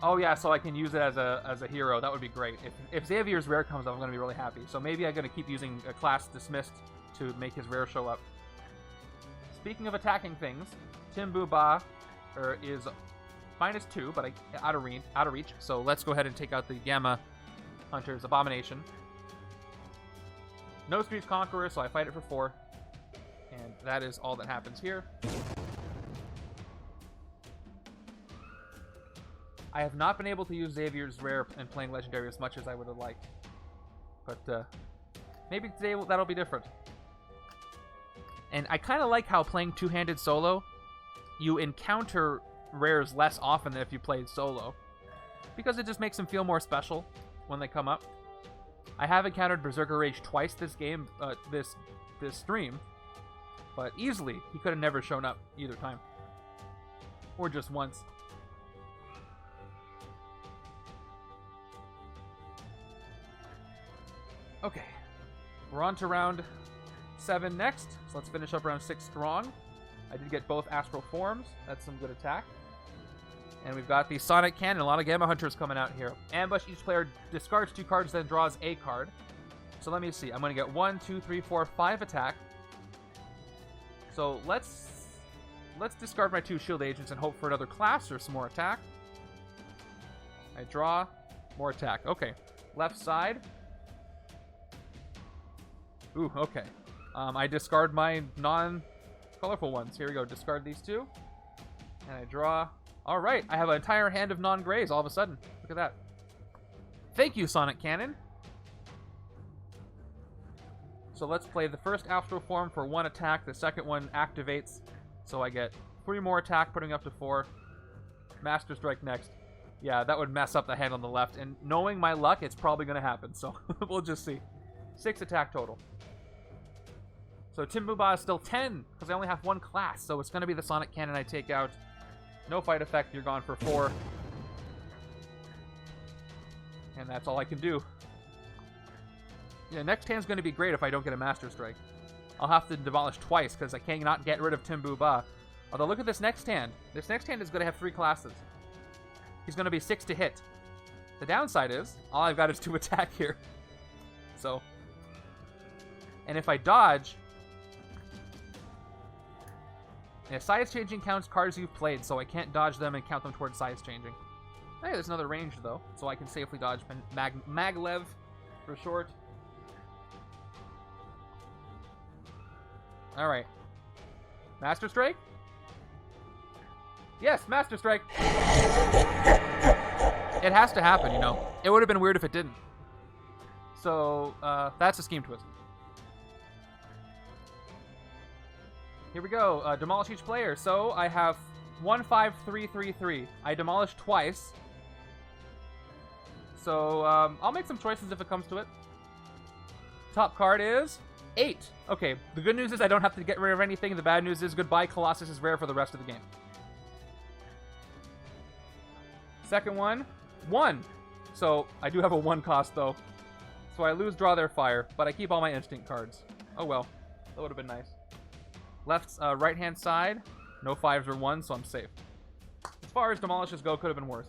Oh yeah, so I can use it as a hero. That would be great. If Xavier's rare comes up, I'm going to be really happy. So maybe I'm going to keep using a class dismissed to make his rare show up. Speaking of attacking things, Timbu Ba is -2, but out of reach. So let's go ahead and take out the Gamma Hunter's Abomination. No Streets Conqueror, so I fight it for 4. And that is all that happens here. I have not been able to use Xavier's rare and playing Legendary as much as I would have liked. But maybe today that'll be different. And I kind of like how playing two-handed solo, you encounter rares less often than if you played solo. Because it just makes them feel more special when they come up. I have encountered Berserker Rage twice this game, this stream. But easily, he could have never shown up either time. Or just once. Okay, we're on to round 7 next, so let's finish up round 6 strong. I did get both Astral Forms, that's some good attack. And we've got the Sonic Cannon, a lot of Gamma Hunters coming out here. Ambush, each player discards 2 cards, then draws a card. So let me see, I'm going to get 1, 2, 3, 4, 5 attack. So let's discard my 2 shield agents and hope for another class or some more attack. I draw, more attack. Okay, left side. Ooh, okay. I discard my non-colorful ones. Here we go. Discard these 2. And I draw. All right. I have an entire hand of non-grays all of a sudden. Look at that. Thank you, Sonic Cannon. So let's play the first Astral Form for 1 attack. The second one activates. So I get 3 more attack, putting up to 4. Master Strike next. Yeah, that would mess up the hand on the left. And knowing my luck, it's probably going to happen. So we'll just see. 6 attack total. So Timbuba is still 10, because I only have 1 class, so it's going to be the Sonic Cannon I take out. No fight effect, you're gone for 4. And that's all I can do. Yeah, next hand's going to be great if I don't get a Master Strike. I'll have to demolish twice, because I cannot get rid of Timbuba. Although look at this next hand. This next hand is going to have 3 classes. He's going to be 6 to hit. The downside is, all I've got is 2 attack here. So... And if I dodge... Yeah, size changing counts cards you've played, so I can't dodge them and count them towards size changing. Hey, there's another range though, so I can safely dodge Maglev for short. Alright. Master Strike? Yes, Master Strike! It has to happen, you know. It would have been weird if it didn't. So, that's a scheme twist. Here we go. Demolish each player. So I have 1, 5, 3, 3, 3. I demolished twice. So I'll make some choices if it comes to it. Top card is 8. Okay, the good news is I don't have to get rid of anything. The bad news is goodbye, Colossus is rare for the rest of the game. Second one, 1. So I do have a 1 cost though. So I lose Draw Their Fire, but I keep all my instinct cards. Oh well, that would have been nice. Left, right-hand side, no 5s or 1s, so I'm safe. As far as demolishes go, could have been worse.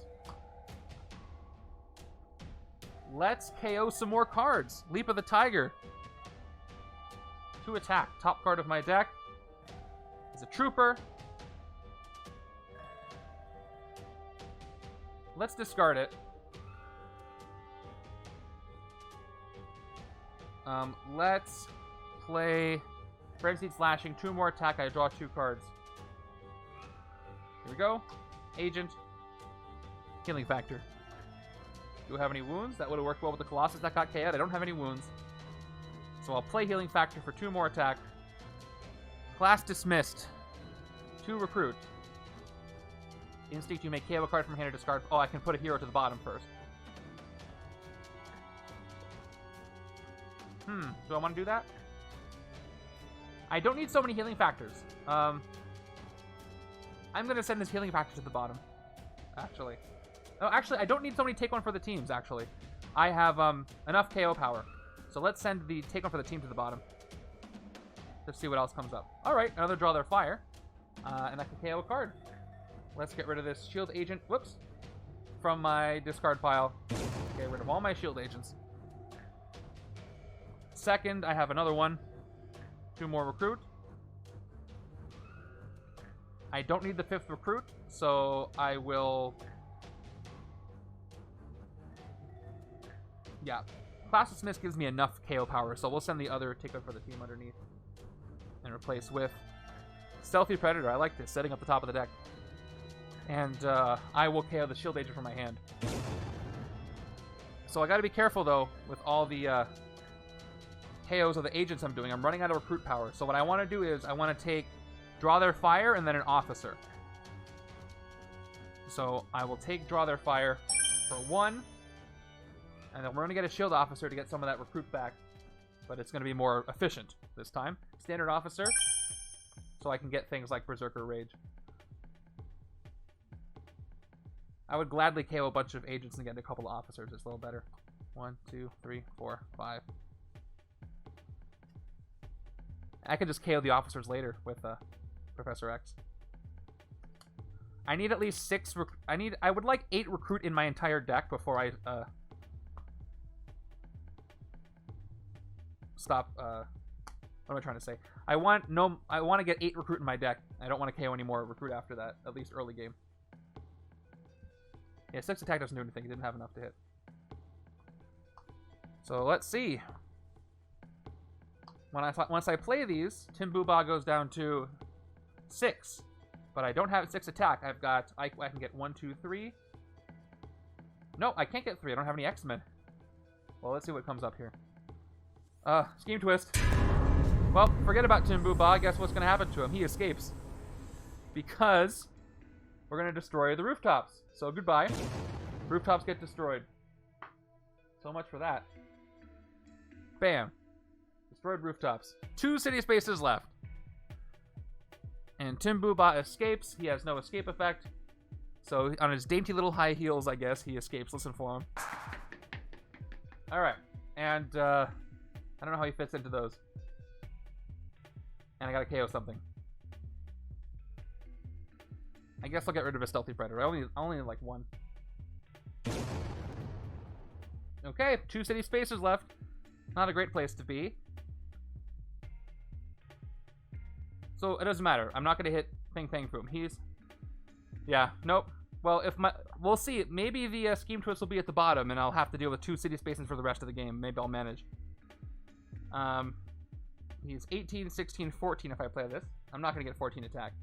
Let's KO some more cards. Leap of the Tiger. 2 attack. Top card of my deck is a Trooper. Let's discard it. Let's play... Frenzied Slashing, 2 more attack, I draw 2 cards. Here we go. Agent. Healing factor. Do I have any wounds? That would have worked well with the Colossus that got KO'd. I don't have any wounds. So I'll play healing factor for 2 more attack. Class dismissed. 2 recruit. Instinct, you may KO a card from hand or discard. Oh, I can put a hero to the bottom first. Do I want to do that? I don't need so many healing factors. I'm going to send this healing factor to the bottom, actually. Oh, actually, I don't need so many take one for the teams, actually. I have enough KO power. So let's send the take one for the team to the bottom. Let's see what else comes up. All right, another draw their fire. And I can KO a card. Let's get rid of this shield agent, whoops, from my discard pile. Get rid of all my shield agents. Second, I have another one. 2 more recruit. I don't need the 5th recruit, so I will... Yeah. Class Dismiss gives me enough KO power, so we'll send the other ticket for the team underneath. And replace with Stealthy Predator. I like this, setting up the top of the deck. And I will KO the shield agent from my hand. So I gotta be careful, though, with all the KOs of the agents I'm doing. I'm running out of recruit power. So what I want to do is I want to take Draw Their Fire and then an officer. So I will take Draw Their Fire for 1. And then we're going to get a shield officer to get some of that recruit back. But it's going to be more efficient this time. Standard officer. So I can get things like Berserker Rage. I would gladly KO a bunch of agents and get a couple of officers. It's a little better. 1, 2, 3, 4, 5. I can just KO the officers later with Professor X. I need at least 6. I would like 8 recruit in my entire deck before I stop. What am I trying to say? I want to get 8 recruit in my deck. I don't want to KO any more recruit after that. At least early game. Yeah, 6 attack doesn't do anything. He didn't have enough to hit. So let's see. Once I play these, Tim Boobah goes down to 6. But I don't have 6 attack. I can get 1, 2, 3. No, I can't get 3. I don't have any X-Men. Well, let's see what comes up here. Scheme twist. Well, forget about Tim Boobah. Guess what's going to happen to him? He escapes. Because we're going to destroy the rooftops. So goodbye. Rooftops get destroyed. So much for that. Bam. Destroyed rooftops. 2 city spaces left. And Tim Boobah escapes. He has no escape effect. So on his dainty little high heels, I guess, he escapes. Listen for him. Alright. And, I don't know how he fits into those. And I gotta KO something. I guess I'll get rid of a Stealthy Predator. I only need like 1. Okay, 2 city spaces left. Not a great place to be. So it doesn't matter. I'm not gonna hit Fang Foom. Yeah, nope. Well, we'll see. Maybe the Scheme Twist will be at the bottom, and I'll have to deal with 2 city spaces for the rest of the game. Maybe I'll manage. He's 18, 16, 14 if I play this. I'm not gonna get 14 attack.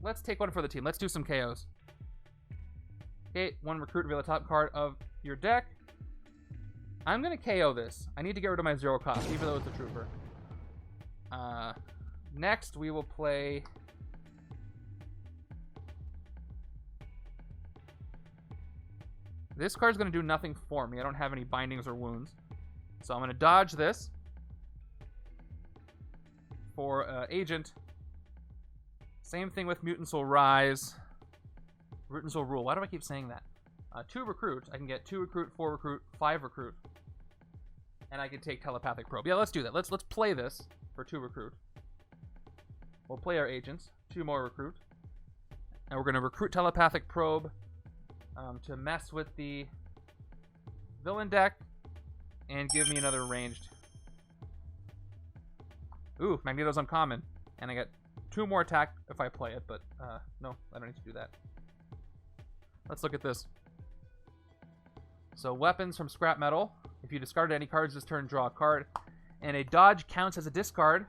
Let's take 1 for the team. Let's do some KOs. Okay, 1 recruit, reveal the top card of your deck. I'm going to KO this. I need to get rid of my 0 cost, even though it's a trooper. Next, we will play... This card's going to do nothing for me. I don't have any bindings or wounds. So I'm going to dodge this. For Agent. Same thing with Mutants will rise. Mutants will rule. Why do I keep saying that? 2 recruit. I can get 2 recruit, 4 recruit, 5 recruit. And I can take Telepathic Probe. Yeah, let's do that. Let's play this for 2 recruit. We'll play our agents. 2 more recruit. And we're going to recruit Telepathic Probe to mess with the villain deck and give me another ranged. Ooh, Magneto's uncommon. And I get 2 more attack if I play it, but no, I don't need to do that. Let's look at this. So weapons from scrap metal. If you discarded any cards this turn, draw a card. And a dodge counts as a discard.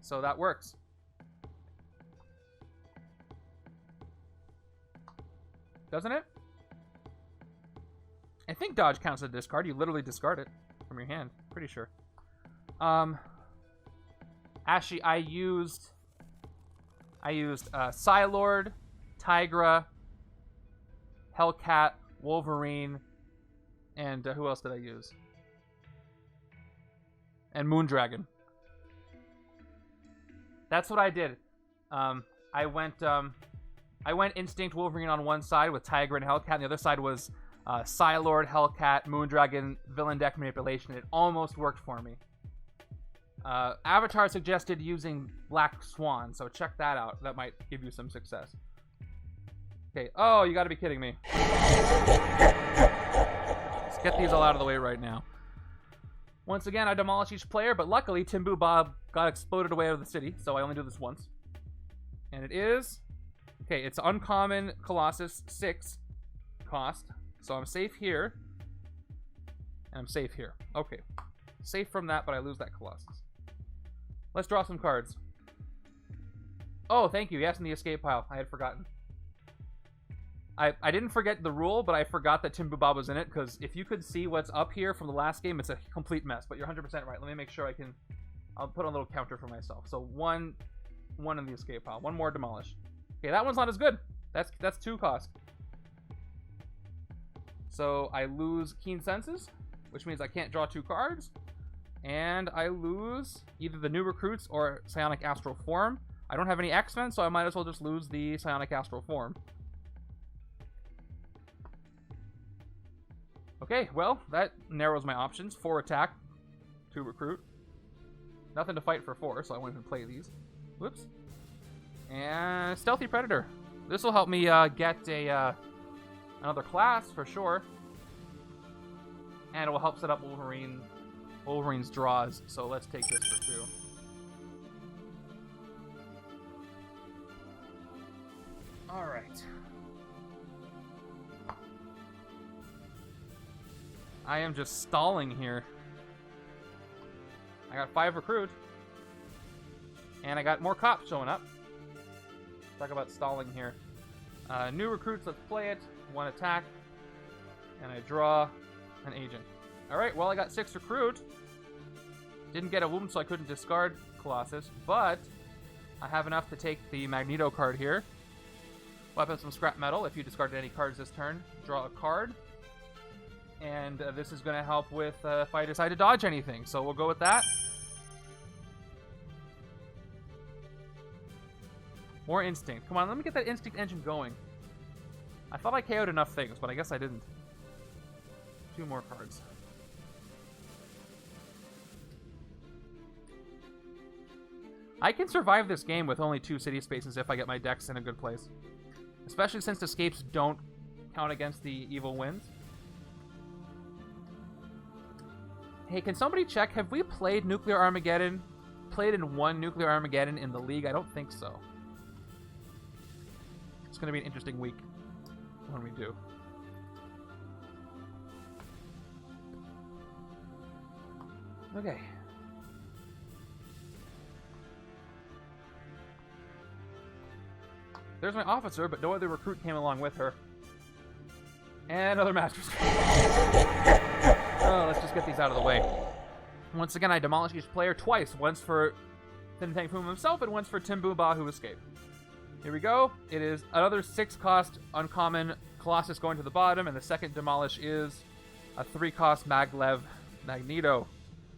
So that works. doesn't it? I think dodge counts as a discard. You literally discard it from your hand. Pretty sure. Actually, I used Psylord, Tigra, Hellcat, Wolverine, and who else did I use? And Moondragon. That's what I did. I went Instinct Wolverine on one side with Tigra and Hellcat, and the other side was Psylord, Hellcat, Moondragon, Villain Deck Manipulation. It almost worked for me. Avatar suggested using Black Swan, so check that out. That might give you some success. Okay. Oh, you gotta be kidding me. Let's get these all out of the way right now. Once again, I demolish each player, but luckily Timbu Bob got exploded away out of the city, so I only do this once. And it is... Okay, it's uncommon Colossus 6 cost, so I'm safe here. And I'm safe here. Okay. Safe from that, but I lose that Colossus. Let's draw some cards. Oh, thank you. Yes, in the escape pile. I had forgotten. I didn't forget the rule, but I forgot that Timbu Bob was in it, because if you could see what's up here from the last game, it's a complete mess. But you're 100% right. Let me make sure I can... I'll put a little counter for myself. So one in the escape pile. One more demolish. Okay, that one's not as good. That's 2 cost. So I lose Keen Senses, which means I can't draw 2 cards. And I lose either the new recruits or Psionic Astral Form. I don't have any X-Men, so I might as well just lose the Psionic Astral Form. Okay, well, that narrows my options. 4 attack, 2 recruit. Nothing to fight for 4, so I won't even play these. Whoops. And Stealthy Predator. This will help me get another class for sure. And it will help set up Wolverine's draws. So let's take this for 2. Alright. I am just stalling here. I got 5 recruit. And I got more cops showing up. Talk about stalling here. New recruits, let's play it. 1 attack. And I draw an agent. Alright, well I got 6 recruit. Didn't get a wound, so I couldn't discard Colossus. But I have enough to take the Magneto card here. Weapon some scrap metal. If you discarded any cards this turn, draw a card. And this is going to help with if I decide to dodge anything. So we'll go with that. More Instinct. Come on, let me get that Instinct engine going. I thought I KO'd enough things, but I guess I didn't. 2 more cards. I can survive this game with only 2 city spaces if I get my decks in a good place. Especially since escapes don't count against the evil winds. Hey, can somebody check? Have we played Nuclear Armageddon? Played in 1 Nuclear Armageddon in the league? I don't think so. It's going to be an interesting week when we do. Okay. There's my officer, but no other recruit came along with her. And another Master's. Oh, let's just get these out of the way. Once again, I demolish each player twice. Once for Fin Fang Foom himself, and once for Timbu Ba, who escaped. Here we go. It is another 6-cost uncommon Colossus going to the bottom, and the second demolish is a 3-cost Maglev Magneto.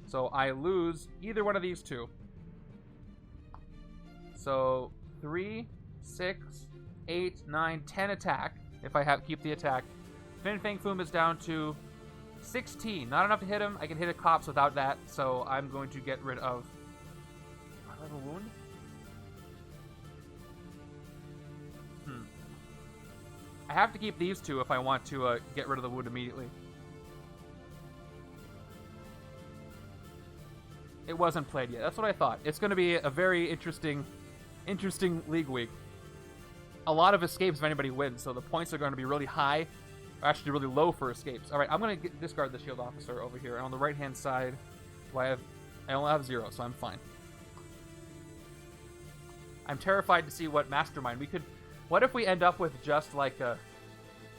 So I lose either one of these 2. So 3, 6, 8, 9, 10 attack. If I keep the attack. Fin Fang Foom is down to 16. Not enough to hit him. I can hit a cops without that, so I'm going to get rid of... Do I have a wound? I have to keep these 2 if I want to get rid of the wound immediately. It wasn't played yet. That's what I thought. It's going to be a very interesting league week. A lot of escapes if anybody wins, so the points are going to be really high, or actually really low for escapes. All right, I'm going to discard the shield officer over here. And on the right-hand side, I only have 0, so I'm fine. I'm terrified to see what Mastermind we could... What if we end up with just like a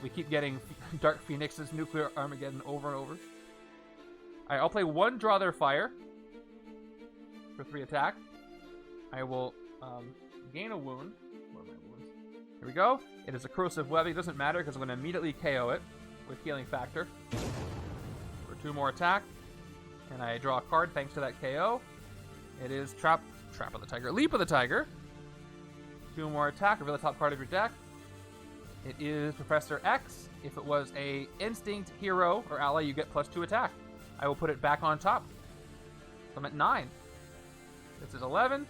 We keep getting Dark Phoenix's Nuclear Armageddon over and over. Alright, I'll play 1 Draw Their Fire for 3 attack. I will gain a wound. Where are my wounds? Here we go. It is a Corrosive Web. It doesn't matter because I'm going to immediately KO it with Healing Factor. For 2 more attack. And I draw a card thanks to that KO. It is Trap of the Tiger. Leap of the Tiger. 2 more attack. Reveal the top card of your deck. It is Professor X. If it was a Instinct hero or ally, you get +2 attack. I will put it back on top. So I'm at 9. This is 11.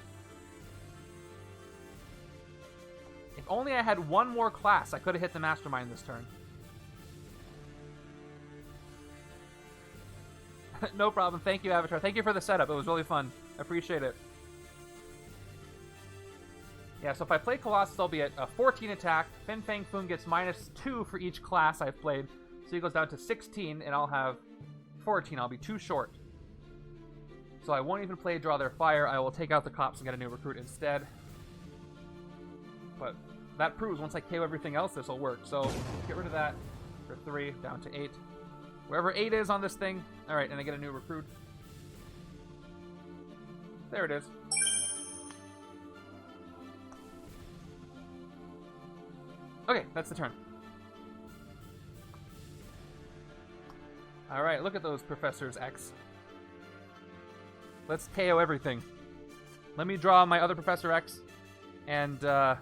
If only I had 1 more class, I could have hit the Mastermind this turn. No problem. Thank you, Avatar. Thank you for the setup. It was really fun. I appreciate it. Yeah, so if I play Colossus, I'll be at 14 attack. Fang Foom gets -2 for each class I've played. So he goes down to 16, and I'll have 14. I'll be 2 short. So I won't even play Draw Their Fire. I will take out the cops and get a new recruit instead. But that proves once I KO everything else, this will work. So get rid of that for 3, down to 8. Wherever 8 is on this thing. Alright, and I get a new recruit. There it is. Okay, that's the turn. Alright, look at those Professors X. Let's KO everything. Let me draw my other Professor X. And, let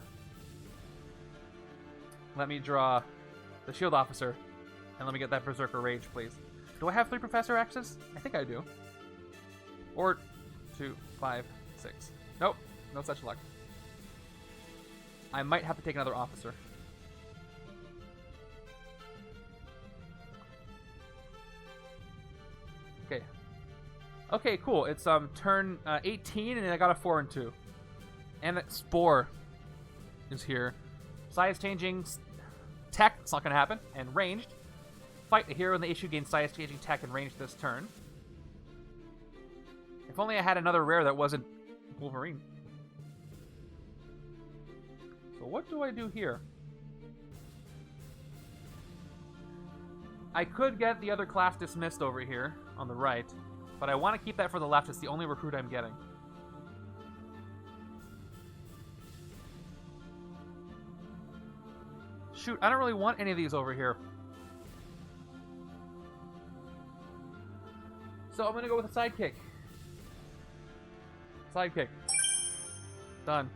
me draw the Shield Officer. And let me get that Berserker Rage, please. Do I have 3 Professor X's? I think I do. Or 2, 5, 6. Nope, no such luck. I might have to take another officer. Okay. Okay, cool. It's turn 18, and I got a 4 and 2. And that Spore is here. Size changing tech, it's not going to happen. And ranged. Fight a hero in the issue, gain size changing tech and range this turn. If only I had another rare that wasn't Wolverine. So what do I do here? I could get the other class dismissed over here on the right, but I want to keep that for the left. It's the only recruit I'm getting. Shoot, I don't really want any of these over here. So I'm going to go with a sidekick. Sidekick. Done.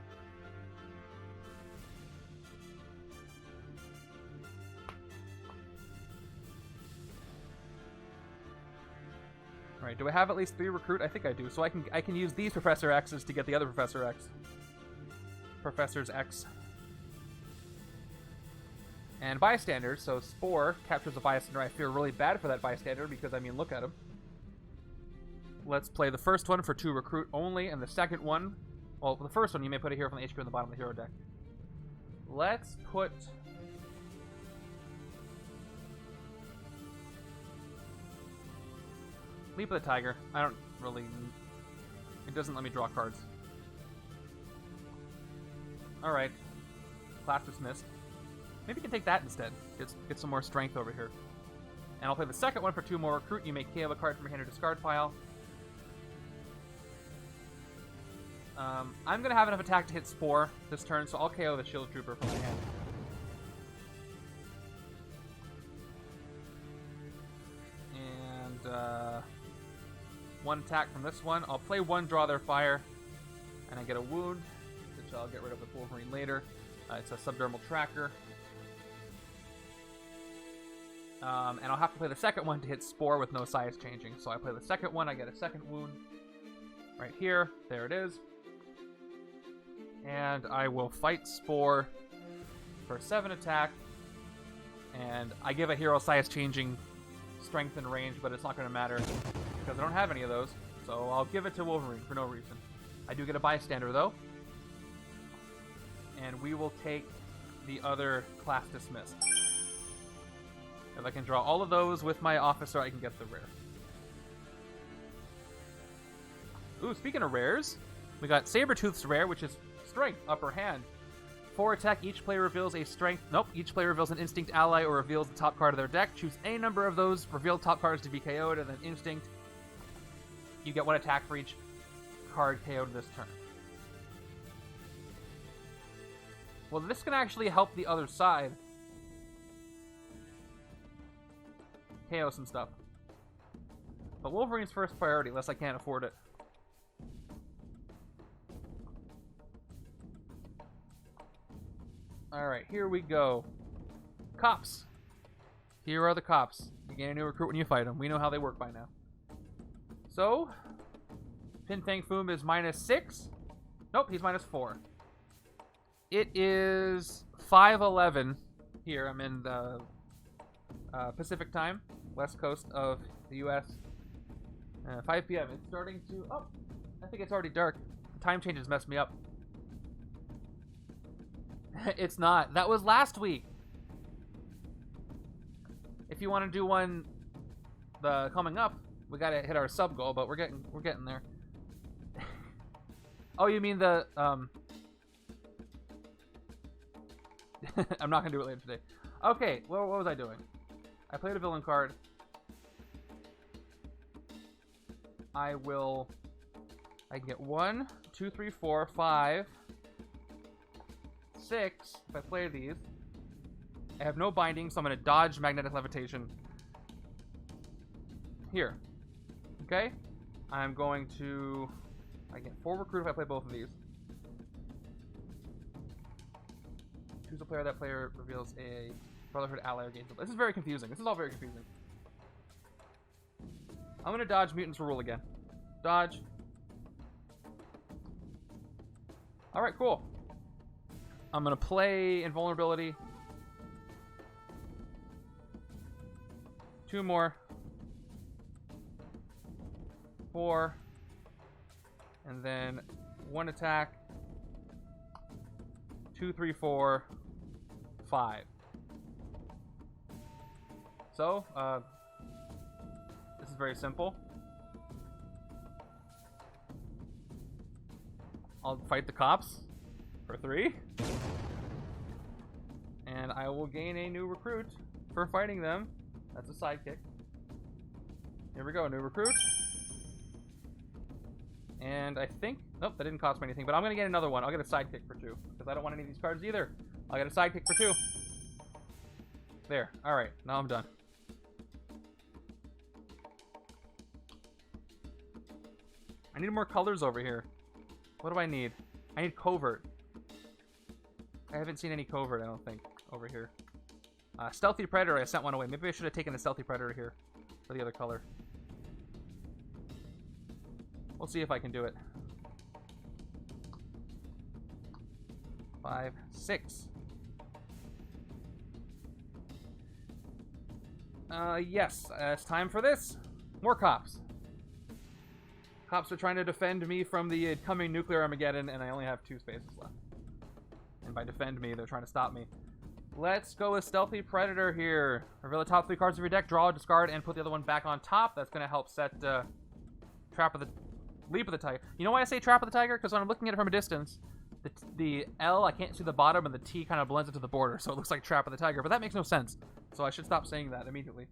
Alright, do I have at least 3 recruit? I think I do. So I can use these Professor X's to get the other Professor X. Professors X. And bystanders, so Spore captures a bystander. I feel really bad for that bystander because, I mean, look at him. Let's play the first one for 2 recruit only, and the second one... Well, the first one you may put a hero from the HQ in the bottom of the hero deck. Let's put... Leap of the Tiger. I don't really... It doesn't let me draw cards. Alright. Class dismissed. Maybe you can take that instead. Get some more strength over here. And I'll play the second one for 2 more recruit. You may KO a card from your hand or discard pile. I'm going to have enough attack to hit Spore this turn, so I'll KO the Shield Trooper from my hand. And 1 attack from this one. I'll play 1 Draw Their Fire, and I get a wound, which I'll get rid of with Wolverine later. It's a Subdermal Tracker. And I'll have to play the second one to hit Spore with no size changing. So I play the second one, I get a second wound. Right here. There it is. And I will fight Spore for 7 attack. And I give a hero size changing strength and range, but it's not going to matter because I don't have any of those. So I'll give it to Wolverine for no reason. I do get a bystander though. And we will take the other class dismissed. If I can draw all of those with my officer, I can get the rare. Ooh, speaking of rares, we got Sabretooth's rare, which is Strength, Upper Hand. 4 attack, each player reveals a strength. Nope, each player reveals an instinct ally or reveals the top card of their deck. Choose any number of those revealed top cards to be KO'd, and then instinct. You get 1 attack for each card KO'd this turn. Well, this can actually help the other side KO some stuff. But Wolverine's first priority, unless I can't afford it. Alright, here we go. Cops. Here are the cops. You gain a new recruit when you fight them. We know how they work by now. So, Fang Foom is -6. Nope, he's -4. It is 5:11 here. I'm in the Pacific time, west coast of the U.S. 5 p.m. It's starting to... Oh, I think it's already dark. The time changes messed me up. It's not. That was last week. If you want to do one coming up, we gotta hit our sub goal, but we're getting there. Oh, you mean the I'm not gonna do it later today. Okay, what was I doing? I played a villain card. I can get 1, 2, 3, 4, 5, 6 if I play these. I have no binding, so I'm going to dodge magnetic levitation here. Okay? I'm going to... I get 4 recruit if I play both of these. Choose a player. That player reveals a Brotherhood ally or gains. This is very confusing. This is all very confusing. I'm going to dodge Mutants for Rule again. Dodge. Alright, cool. I'm going to play Invulnerability. 2 more. 4. And then 1 attack. 2, 3, 4, 5. So, this is very simple. I'll fight the cops for 3. And I will gain a new recruit for fighting them. That's a sidekick. Here we go, new recruit. And I think... Nope, that didn't cost me anything, but I'm going to get another one. I'll get a sidekick for 2, because I don't want any of these cards either. I'll get a sidekick for 2. There. Alright, now I'm done. I need more colors over here. What do I need? I need covert. I haven't seen any covert, I don't think, over here. Stealthy Predator, I sent one away. Maybe I should have taken the Stealthy Predator here for the other color. We'll see if I can do it. 5, 6. Yes, it's time for this. More cops. Cops are trying to defend me from the coming nuclear Armageddon, and I only have 2 spaces left. And by defend me, they're trying to stop me. Let's go with Stealthy Predator here. Reveal the top 3 cards of your deck, draw, discard, and put the other one back on top. That's going to help set Leap of the Tiger. You know why I say Trap of the Tiger? Because when I'm looking at it from a distance, the L, I can't see the bottom, and the T kind of blends into the border, so it looks like Trap of the Tiger. But that makes no sense, so I should stop saying that immediately.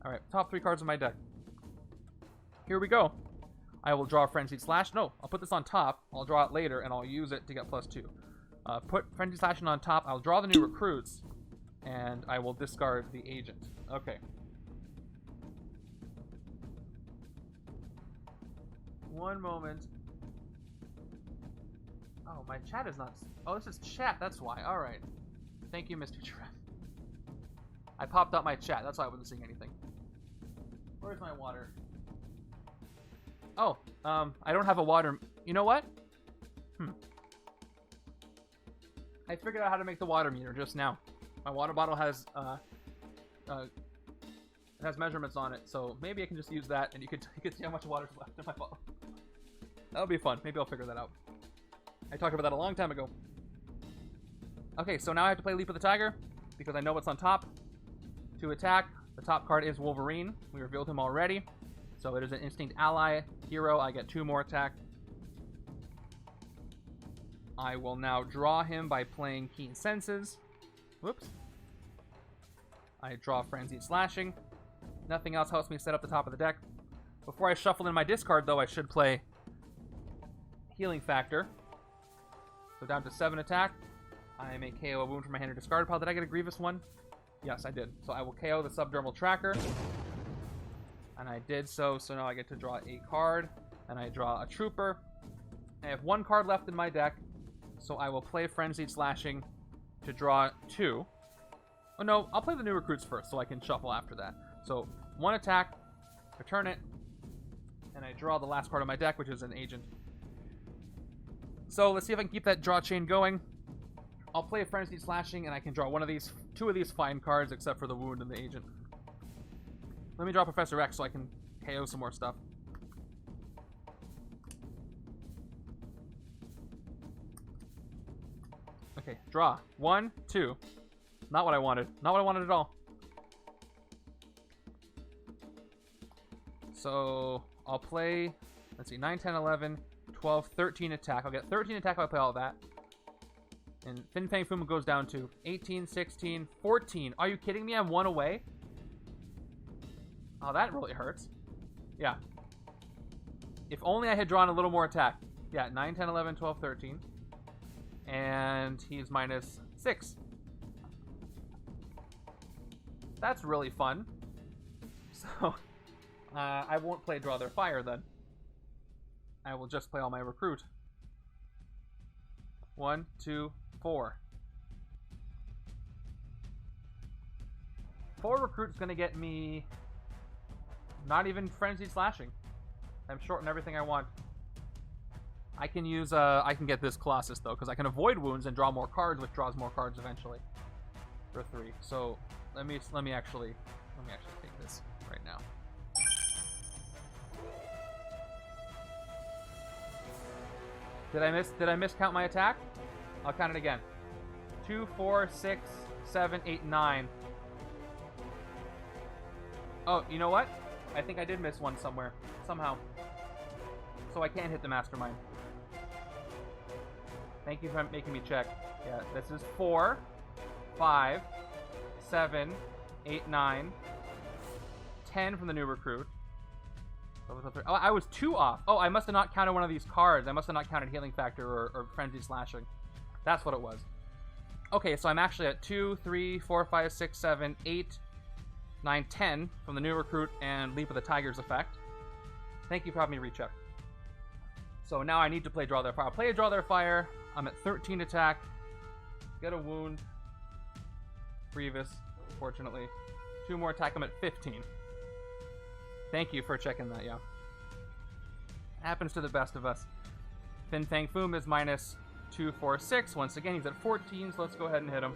Alright, top 3 cards of my deck. Here we go. I will draw Frenzied Slash. No, I'll put this on top. I'll draw it later, and I'll use it to get +2. Put Frenzied Slash on top. I'll draw the new recruits, and I will discard the agent. Okay. One moment. Oh, my chat is not... Oh, this is chat. That's why. Alright. Thank you, Mr. Trev. I popped out my chat. That's why I wasn't seeing anything. Where's my water? Oh, I don't have a water... You know what? I figured out how to make the water meter just now. My water bottle has, it has measurements on it, so maybe I can just use that, and you could see how much water's left in my bottle. That'll be fun. Maybe I'll figure that out. I talked about that a long time ago. Okay, so now I have to play Leap of the Tiger, because I know what's on top. To attack, the top card is Wolverine. We revealed him already. So it is an instinct ally hero. I get 2 more attack. I will now draw him by playing Keen Senses. Whoops. I draw Frenzied Slashing. Nothing else helps me set up the top of the deck. Before I shuffle in my discard, though, I should play Healing Factor. So down to 7 attack. I may KO a wound from my hand or discard pile. Did I get a Grievous one? Yes, I did. So I will KO the Subdermal Tracker. And I did so now I get to draw a card. And I draw a Trooper. I have 1 card left in my deck. So I will play Frenzied Slashing to draw 2. Oh no, I'll play the new recruits first so I can shuffle after that. So 1 attack, return it, and I draw the last card of my deck, which is an agent. So let's see if I can keep that draw chain going. I'll play Frenzied Slashing, and I can draw 2 of these fine cards, except for the wound and the agent. Let me draw Professor X so I can KO some more stuff. Okay, draw. 1, 2. Not what I wanted. Not what I wanted at all. So I'll play, let's see, 9, 10, 11, 12, 13 attack. I'll get 13 attack if I play all that. And Fang Foom goes down to 18, 16, 14. Are you kidding me? I'm 1 away? Oh, that really hurts. Yeah. If only I had drawn a little more attack. Yeah, 9, 10, 11, 12, 13. And he's minus 6. That's really fun. So, I won't play Draw Their Fire then. I will just play all my recruit. 1, 2, 4. 4 recruit's gonna get me not even Frenzied Slashing. I'm shorting everything I want. I can use I can get this Colossus though, because I can avoid wounds and draw more cards, which draws more cards eventually. For 3. So let me actually take this right now. Did I miscount my attack? I'll count it again. 2, 4, 6, 7, 8, 9. Oh, you know what? I think I did miss one somewhere. Somehow. So I can't hit the Mastermind. Thank you for making me check. Yeah, this is 4, 5, 7, 8, 9, 10 from the new recruit. Oh, I was 2 off. Oh, I must have not counted one of these cards. I must have not counted Healing Factor or Frenzied Slashing. That's what it was. Okay, so I'm actually at 2, 3, 4, 5, 6, 7, 8, 9, 10 from the new recruit and Leap of the Tigers effect. Thank you for having me recheck. So now I need to play Draw Their Fire. I'll play a Draw Their Fire. I'm at 13 attack. Get a wound. Grievous, fortunately. 2 more attack. I'm at 15. Thank you for checking that, yeah. Happens to the best of us. Fang Foom is minus 2, 4, 6. Once again, he's at 14, so let's go ahead and hit him.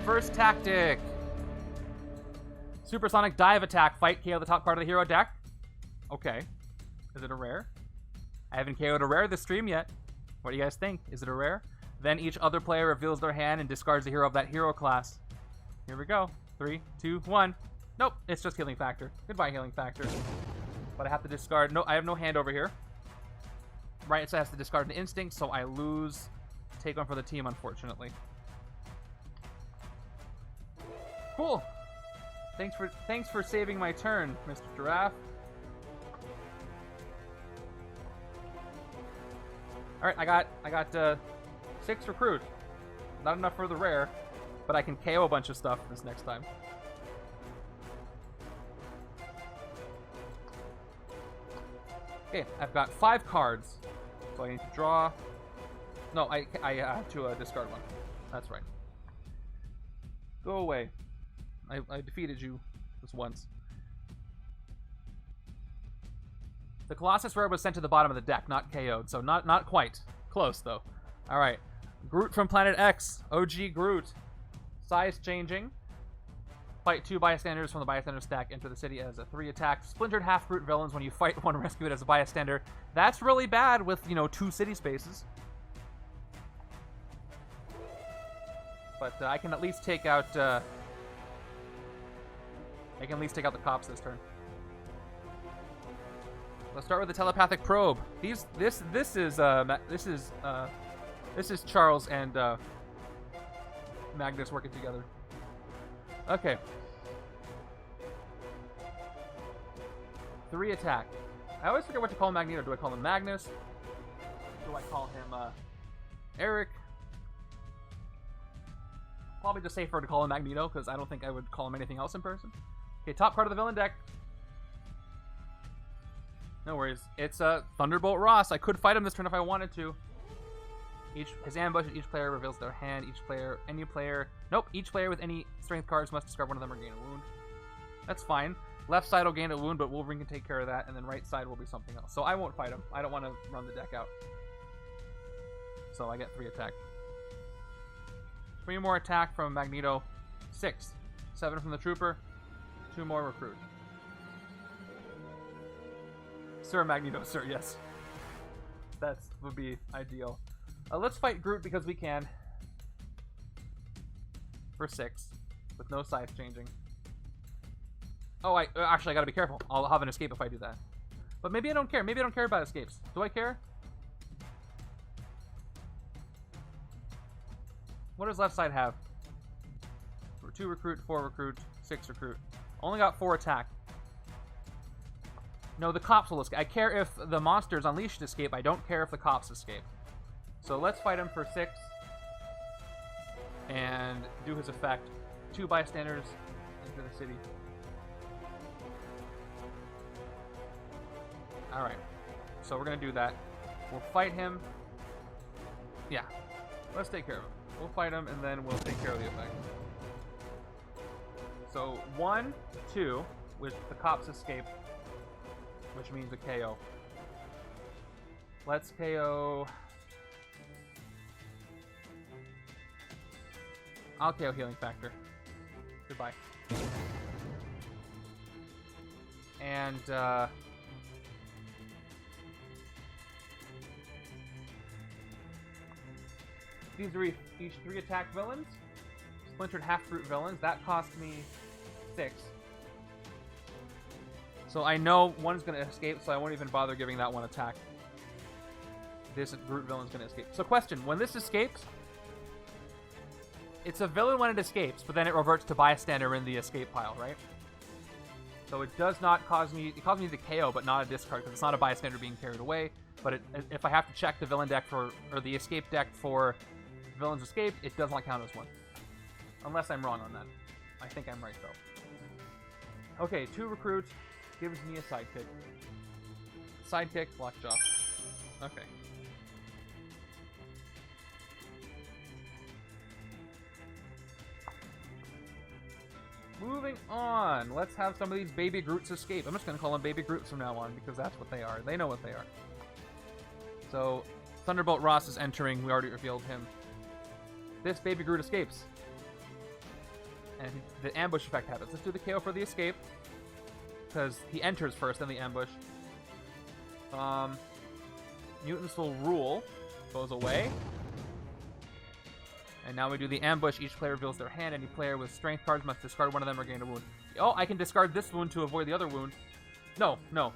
First tactic. Supersonic Dive Attack. Fight, KO the top card of the hero deck. Okay. Is it a rare? I haven't KO'd a rare this stream yet. What do you guys think? Is it a rare? Then each other player reveals their hand and discards the hero of that hero class. Here we go. 3, 2, 1. Nope, it's just Healing Factor. Goodbye, Healing Factor. But I have to discard. No, I have no hand over here. Right, so I have to discard an Instinct, so I lose. Take one for the team, unfortunately. Cool. Thanks for saving my turn, Mr. Giraffe. All right, I got 6 recruit. Not enough for the rare, but I can KO a bunch of stuff this next time. Okay, I've got 5 cards, so I need to draw. No, I have to discard one. That's right. Go away. I defeated you this once. The Colossus rare was sent to the bottom of the deck, not KO'd, so not quite. Close, though. All right. Groot from Planet X. OG Groot. Size changing. Fight 2 bystanders from the bystander stack. Enter the city as a 3 attack. Splintered half-brute villains when you fight one, rescue it as a bystander. That's really bad with, 2 city spaces. But I can at least take out... the cops this turn. Let's start with the telepathic probe. This is Charles and Magnus working together. Okay. 3 attack. I always forget what to call Magneto. Do I call him Magnus? Do I call him Eric? Probably just safer to call him Magneto, because I don't think I would call him anything else in person. Okay, top card of the villain deck. No worries. It's Thunderbolt Ross. I could fight him this turn if I wanted to. His ambush, each player reveals their hand. Each player with any strength cards must discard one of them or gain a wound. That's fine. Left side will gain a wound, but Wolverine can take care of that, and then right side will be something else. So I won't fight him. I don't want to run the deck out. So I get 3 attack. 3 more attack from Magneto. 6. 7 from the Trooper. 2 more Recruit. Sir Magneto, sir, yes. That would be ideal. Let's fight Groot because we can. For 6. With no size changing. Oh, actually, I gotta be careful. I'll have an escape if I do that. But maybe I don't care. Maybe I don't care about escapes. Do I care? What does left side have? 2 Recruit, 4 Recruit, 6 Recruit. Only got 4 attack. No, the cops will escape. I care if the monsters unleashed escape. I don't care if the cops escape. So let's fight him for 6. And do his effect. 2 bystanders into the city. Alright. So we're going to do that. We'll fight him. Yeah. Let's take care of him. We'll fight him, and then we'll take care of the effect. So 1, 2, with the cops escape, which means a KO. Let's KO. I'll KO Healing Factor. Goodbye. And these are each 3 attack villains. Splintered half-brute villains. That cost me 6. So I know one's going to escape, so I won't even bother giving that one attack. This brute villain's going to escape. So question, when this escapes, it's a villain when it escapes, but then it reverts to bystander in the escape pile, right? So it does not cause me, it causes me the KO, but not a discard, because it's not a bystander being carried away. But if I have to check the villain deck or the escape deck for villains escape, it does not count as one. Unless I'm wrong on that. I think I'm right, though. Okay, 2 Recruit gives me a sidekick. Sidekick, Lockjaw. Okay. Moving on. Let's have some of these baby Groots escape. I'm just going to call them baby Groots from now on, because that's what they are. They know what they are. So, Thunderbolt Ross is entering. We already revealed him. This baby Groot escapes. And the ambush effect happens. Let's do the KO for the escape. Because he enters first, then the ambush. Mutants will rule. Goes away. And now we do the ambush. Each player reveals their hand. Any player with strength cards must discard one of them or gain a wound. Oh, I can discard this wound to avoid the other wound. No, no.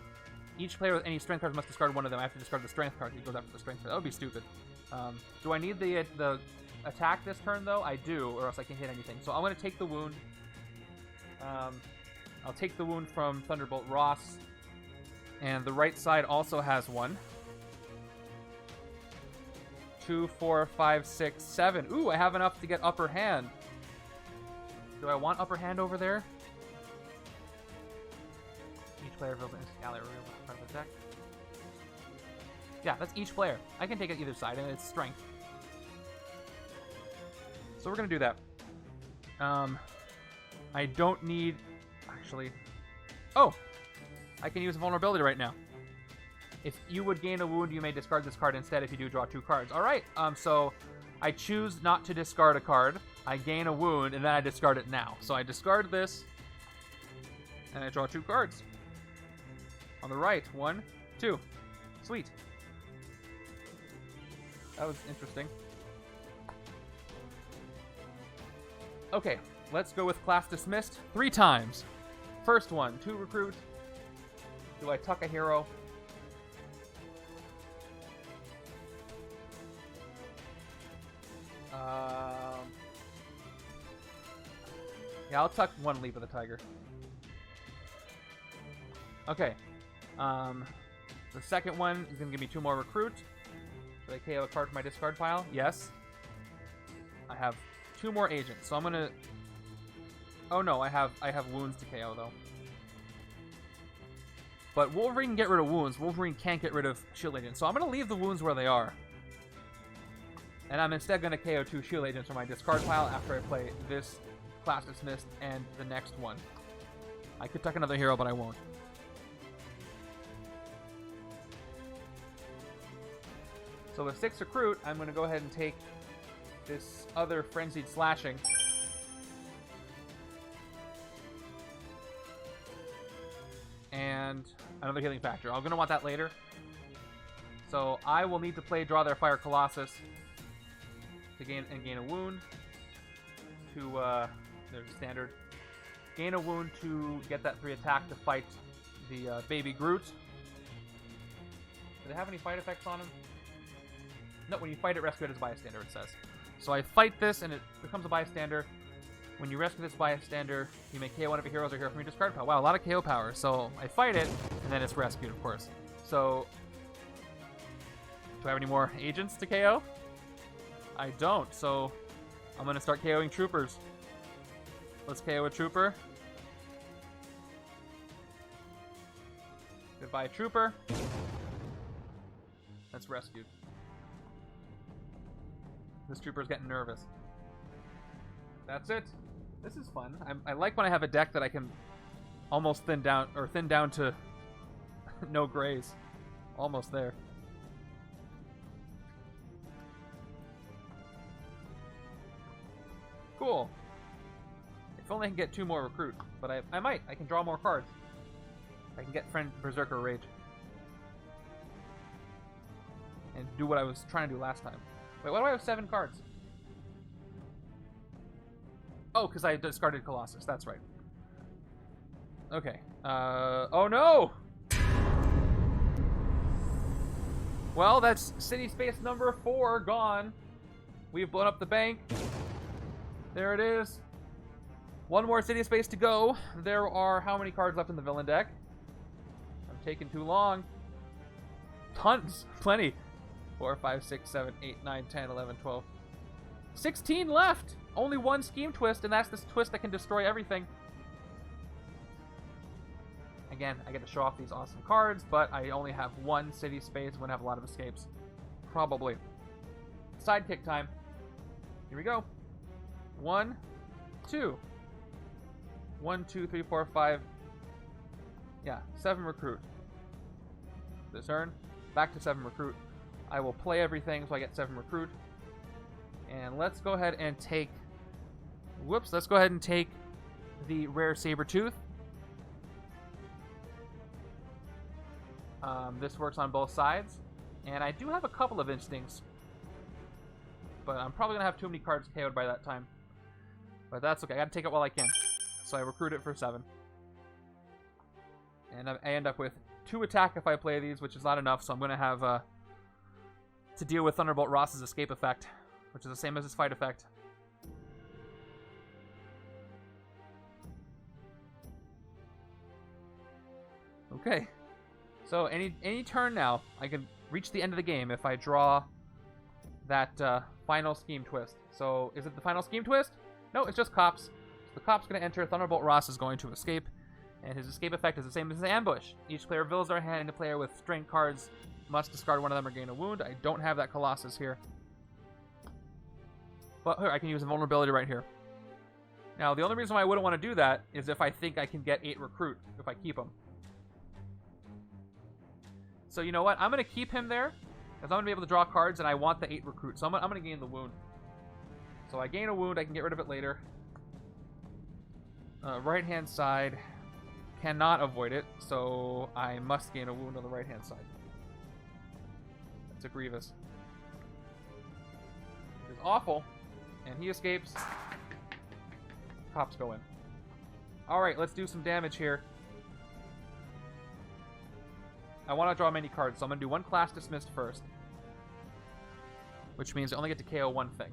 Each player with any strength cards must discard one of them. I have to discard the strength card. He goes after the strength card. That would be stupid. Do I need the attack this turn, though? I do, or else I can't hit anything. So I'm going to take the wound. I'll take the wound from Thunderbolt Ross. And the right side also has one. 2, 4, 5, 6, 7. Ooh, I have enough to get upper hand. Do I want upper hand over there? Each player builds an gallery in front of the deck. Yeah, that's each player. I can take it either side, and it's strength. So we're going to do that. I don't need... Actually... Oh! I can use vulnerability right now. If you would gain a wound, you may discard this card instead if you do draw 2 cards. Alright, so I choose not to discard a card. I gain a wound, and then I discard it now. So I discard this, and I draw 2 cards. On the right, 1, 2. Sweet. That was interesting. Okay, let's go with class dismissed 3 times. First one, 2 Recruit. Do I tuck a hero? Yeah, I'll tuck one Leap of the Tiger. Okay. The second one is going to give me 2 more Recruit. Did I KO a card from my discard pile? Yes. I have 2 more Agents, so I'm going to... Oh no, I have Wounds to KO, though. But Wolverine can get rid of Wounds. Wolverine can't get rid of Shield Agents, so I'm going to leave the Wounds where they are. And I'm instead going to KO 2 Shield Agents from my discard pile after I play this Class Dismissed and the next one. I could tuck another hero, but I won't. So with 6 Recruit, I'm going to go ahead and take this other Frenzied Slashing. And another Healing Factor. I'm going to want that later. So I will need to play Draw Their Fire Colossus to gain a wound. To, there's a standard. Gain a wound to get that 3 attack to fight the Baby Groot. Do they have any fight effects on him? No, when you fight it, rescue it as bystander, it says. So I fight this, and it becomes a bystander. When you rescue this bystander, you may KO one of your heroes or hero from your discard pile. Wow, a lot of KO power. So I fight it, and then it's rescued, of course. So, do I have any more agents to KO? I don't, so I'm going to start KOing troopers. Let's KO a trooper. Goodbye, trooper. That's rescued. This trooper's getting nervous. That's it. This is fun. I like when I have a deck that I can almost thin down to no grays. Almost there. Cool. If only I can get 2 more Recruit, but I might. I can draw more cards. I can get Friend Berserker Rage. And do what I was trying to do last time. Wait, why do I have 7 cards? Oh, because I discarded Colossus. That's right. Okay. Oh no! Well, that's City Space number 4 gone. We've blown up the bank. There it is. 1 more City Space to go. There are how many cards left in the villain deck? I'm taking too long. Tons. Plenty. 4, 5, 6, 7, 8, 9, 10, 11, 12. 16 left! Only 1 Scheme Twist, and that's this twist that can destroy everything. Again, I get to show off these awesome cards, but I only have 1 City Space. I'm going to have a lot of escapes. Probably. Sidekick time. Here we go. 1, 2. 1, 2, 3, 4, 5. Yeah, 7 Recruit. This turn, back to 7 Recruit. I will play everything so I get 7 Recruit. And let's go ahead and take... Whoops, let's go ahead and take the rare Sabretooth. This works on both sides. And I do have a couple of Instincts. But I'm probably going to have too many cards KO'd by that time. But that's okay, I got to take it while I can. So I recruit it for 7. And I end up with 2 attack if I play these, which is not enough, so I'm going to have to deal with Thunderbolt Ross's escape effect, which is the same as his fight effect. Okay. So any turn now, I can reach the end of the game if I draw that final Scheme Twist. So is it the final Scheme Twist? No, it's just Cops. The Cop's going to enter, Thunderbolt Ross is going to escape, and his escape effect is the same as his ambush. Each player reveals their hand, and a player with strength cards must discard one of them or gain a wound. I don't have that Colossus here. But here, I can use a vulnerability right here. Now, the only reason why I wouldn't want to do that is if I think I can get 8 Recruit, if I keep him. So you know what? I'm going to keep him there, because I'm going to be able to draw cards, and I want the 8 Recruit. So I'm going to gain the wound. So I gain a wound, I can get rid of it later. Right-hand side, cannot avoid it, so I must gain a wound on the right-hand side. That's a Grievous. Which is awful, and he escapes. Cops go in. Alright, let's do some damage here. I want to draw many cards, so I'm going to do 1 Class Dismissed first. Which means I only get to KO 1 thing.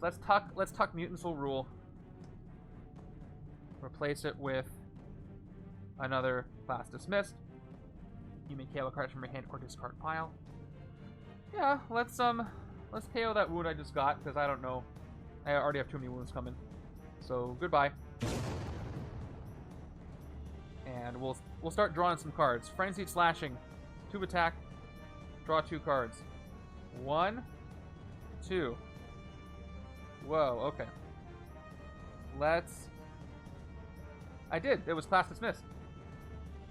Let's tuck Mutants Will Rule. Replace it with another Class Dismissed. You may KO a card from your hand or discard pile. Yeah, let's KO that wound I just got, because I don't know. I already have too many wounds coming. So goodbye. And we'll start drawing some cards. Frenzied Slashing. 2 attack. Draw 2 cards. 1, 2. Whoa, okay. I did. It was Class Dismissed.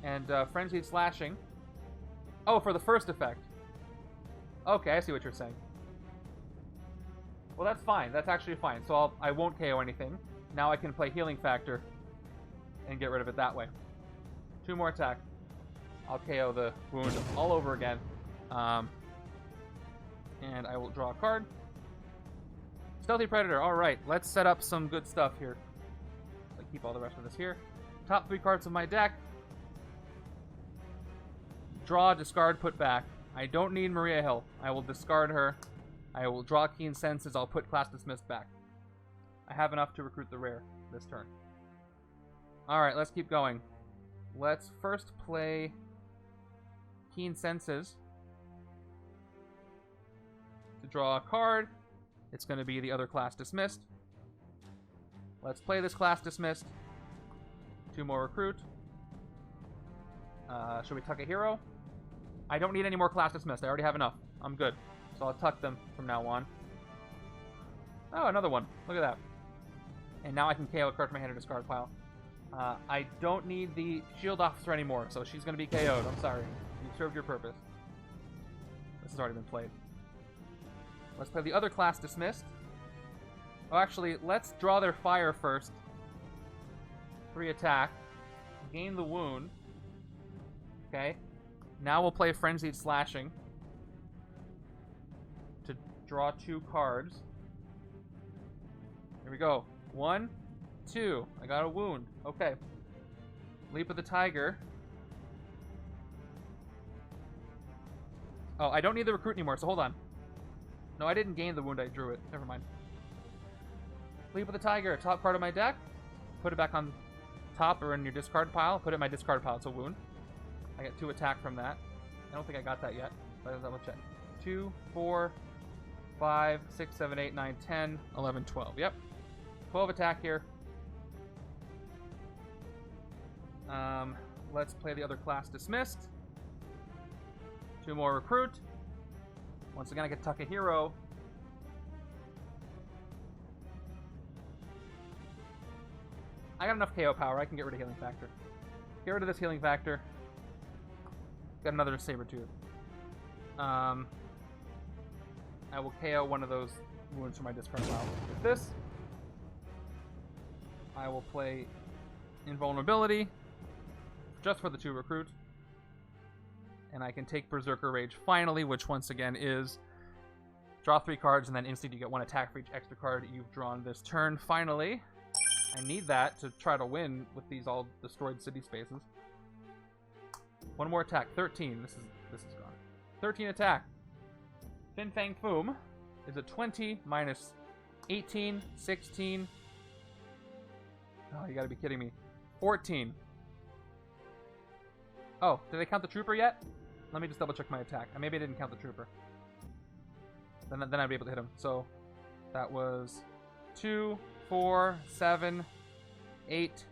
And Frenzied Slashing. Oh, for the first effect. Okay, I see what you're saying. Well, that's fine. That's actually fine. So I won't KO anything. Now I can play Healing Factor and get rid of it that way. 2 more attack. I'll KO the wound all over again. And I will draw a card. Stealthy Predator. All right, let's set up some good stuff here. I'll keep all the rest of this here. Top 3 cards of my deck. Draw, discard, put back. I don't need Maria Hill. I will discard her. I will draw Keen Senses. I'll put Class Dismissed back. I have enough to recruit the rare this turn. Alright, let's keep going. Let's first play Keen Senses to draw a card. It's going to be the other Class Dismissed. Let's play this Class Dismissed. 2 more recruit. Should we tuck a hero? I don't need any more Class Dismissed. I already have enough. I'm good. So I'll tuck them from now on. Oh, another one. Look at that. And now I can KO a card from my hand or discard pile. I don't need the Shield Officer anymore, so she's going to be KO'd. I'm sorry. You served your purpose. This has already been played. Let's play the other Class Dismissed. Oh, actually, let's draw their fire first. 3 attack. Gain the wound. Okay. Now we'll play Frenzied Slashing to draw 2 cards. Here we go. 1, 2. I got a wound. Okay. Leap of the Tiger. Oh, I don't need the recruit anymore, so hold on. No, I didn't gain the wound. I drew it. Never mind. Leap of the Tiger. Top card of my deck. Put it back on top or in your discard pile. Put it in my discard pile. It's a wound. I get 2 attack from that. I don't think I got that yet, but I'll double check. 2, 4, 5, 6, 7, 8, 9, 10, 11, 12. Yep. 12 attack here. Let's play the other Class Dismissed. 2 more recruit. Once again, I get tuck a hero. I got enough KO power. I can get rid of Healing Factor. Get rid of this Healing Factor. Got another Sabretooth. I will KO one of those wounds from my discard pile. With this, I will play Invulnerability just for the 2 recruit. And I can take Berserker Rage finally, which once again is draw 3 cards and then instantly you get 1 attack for each extra card you've drawn this turn. Finally, I need that to try to win with these all destroyed city spaces. 1 more attack. 13. This is gone. 13 attack. Fang Foom is a 20 minus 18, 16. Oh, you gotta be kidding me. 14. Oh, did they count the trooper yet? Let me just double check my attack. Maybe I didn't count the trooper. Then I'd be able to hit him. So that was 2, 4, 7, 8,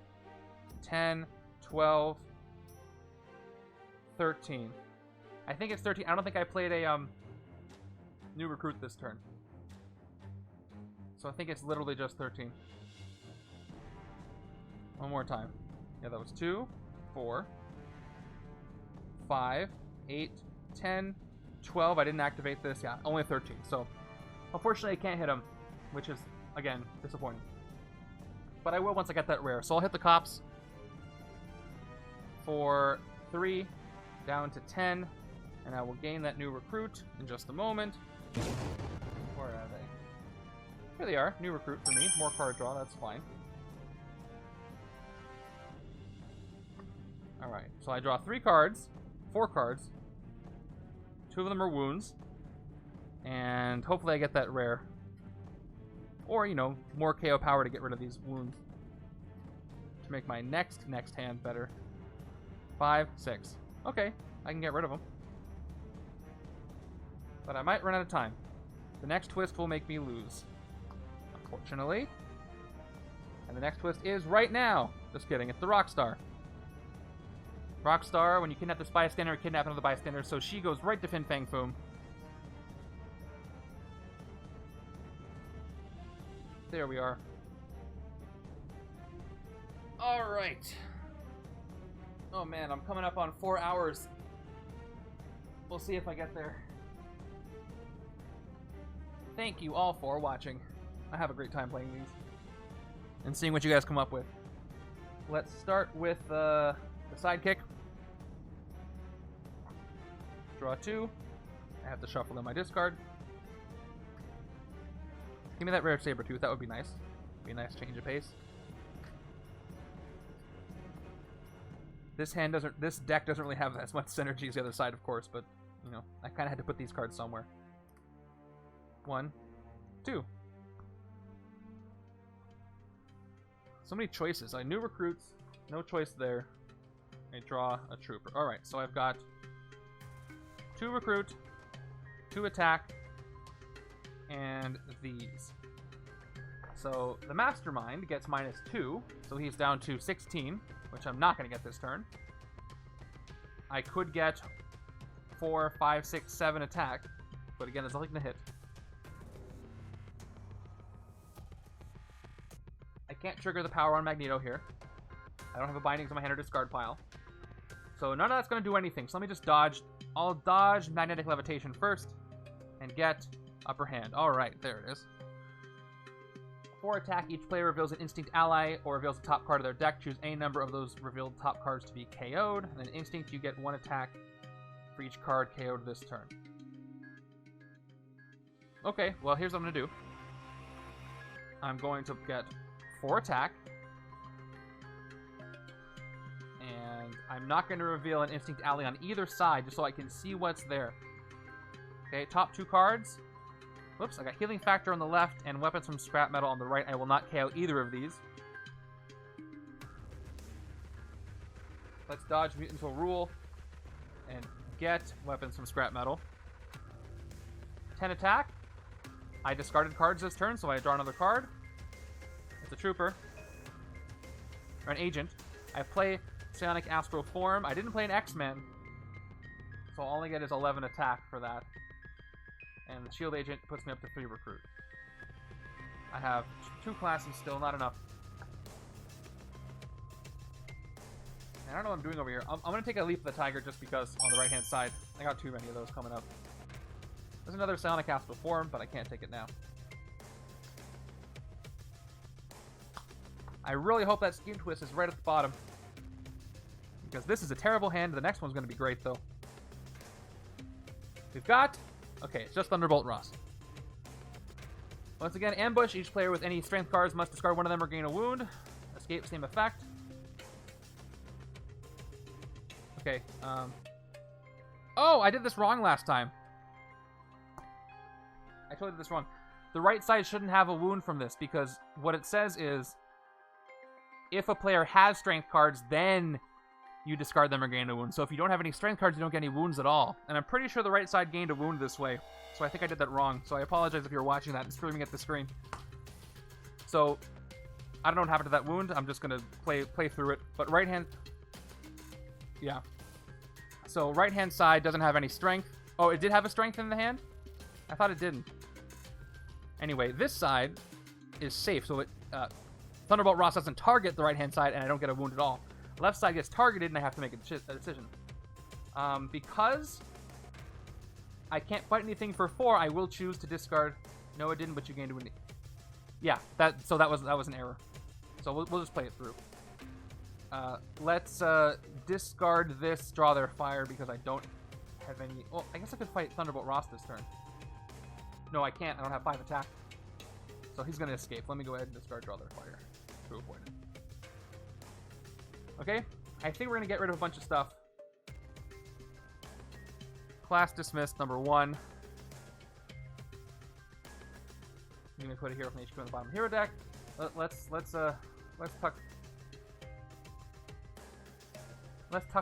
10, 12, 13. I think it's 13. I don't think I played a new recruit this turn. So I think it's literally just 13. One more time. Yeah, that was 2, 4, 5, 8, 10, 12. I didn't activate this. Yeah, only 13. So unfortunately I can't hit him, which is, again, disappointing. But I will once I get that rare. So I'll hit the cops for 3 down to 10, and I will gain that new recruit in just a moment. Where are they? Here they are. New recruit for me. More card draw. That's fine. Alright, so I draw 3 cards. 4 cards. 2 of them are wounds. And hopefully I get that rare. Or, you know, more KO power to get rid of these wounds. To make my next hand better. 5, 6. Okay, I can get rid of them. But I might run out of time. The next twist will make me lose. Unfortunately. And the next twist is right now. Just kidding, it's the Rockstar. Rockstar, when you kidnap this bystander, kidnap another bystander, so she goes right to Fang Foom. There we are. Alright. Oh man, I'm coming up on 4 hours. We'll see if I get there. Thank you all for watching. I have a great time playing these. And seeing what you guys come up with. Let's start with the sidekick. Draw 2. I have to shuffle in my discard. Give me that rare Sabretooth, that would be nice. Be a nice change of pace. This deck doesn't really have as much synergy as the other side, of course, but, you know, I kind of had to put these cards somewhere. 1, 2. So many choices. New recruits, no choice there. I draw a trooper. Alright, so I've got 2 recruit, 2 attack, and these. So the Mastermind gets -2, so he's down to 16, which I'm not going to get this turn. I could get 4, 5, 6, 7 attack, but again, there's nothing to hit. I can't trigger the power on Magneto here. I don't have a bindings in my hand or discard pile. So none of that's going to do anything, so let me just dodge. I'll dodge Magnetic Levitation first and get upper hand. Alright, there it is. For attack, each player reveals an instinct ally or reveals the top card of their deck. Choose any number of those revealed top cards to be KO'd. And then instinct, you get 1 attack for each card KO'd this turn. Okay, well here's what I'm going to do. I'm going to get 4 attack. And I'm not going to reveal an instinct ally on either side just so I can see what's there. Okay, top 2 cards. Whoops, I got Healing Factor on the left and Weapons from Scrap Metal on the right. I will not KO either of these. Let's dodge Mutant Rule and get Weapons from Scrap Metal. 10 attack. I discarded cards this turn, so I draw another card. It's a Trooper. Or an Agent. I play Psionic Astral Form. I didn't play an X-Men, so I'll only get is 11 attack for that. And the Shield Agent puts me up to 3 recruit. I have 2 classes still, not enough. I don't know what I'm doing over here. I'm going to take a Leap of the Tiger just because on the right-hand side. I got too many of those coming up. There's another Psionic Astral Form, but I can't take it now. I really hope that Scheme Twist is right at the bottom. Because this is a terrible hand. The next one's going to be great, though. We've got... Okay, it's just Thunderbolt Ross. Once again, ambush. Each player with any strength cards must discard one of them or gain a wound. Escape, same effect. Okay, Oh, I did this wrong last time. I totally did this wrong. The right side shouldn't have a wound from this, because what it says is, if a player has strength cards, then you discard them or gain a wound. So if you don't have any strength cards, you don't get any wounds at all. And I'm pretty sure the right side gained a wound this way. So I think I did that wrong. So I apologize if you're watching that and screaming at the screen. So I don't know what happened to that wound. I'm just going to play through it. But right hand... Yeah. So right hand side doesn't have any strength. Oh, it did have a strength in the hand? I thought it didn't. Anyway, this side is safe. So it, Thunderbolt Ross doesn't target the right hand side and I don't get a wound at all. Left side gets targeted, and I have to make a decision. Because I can't fight anything for 4, I will choose to discard. No, it didn't, but you gained a wound. Yeah, that was an error. So we'll just play it through. Let's discard this, draw their fire, because I don't have any... Well, I guess I could fight Thunderbolt Ross this turn. No, I can't. I don't have 5 attack. So he's going to escape. Let me go ahead and discard, draw their fire to avoid it. Okay, I think we're going to get rid of a bunch of stuff. Class dismissed, number 1. I'm gonna put it here with an HP on the bottom hero deck. Let's tuck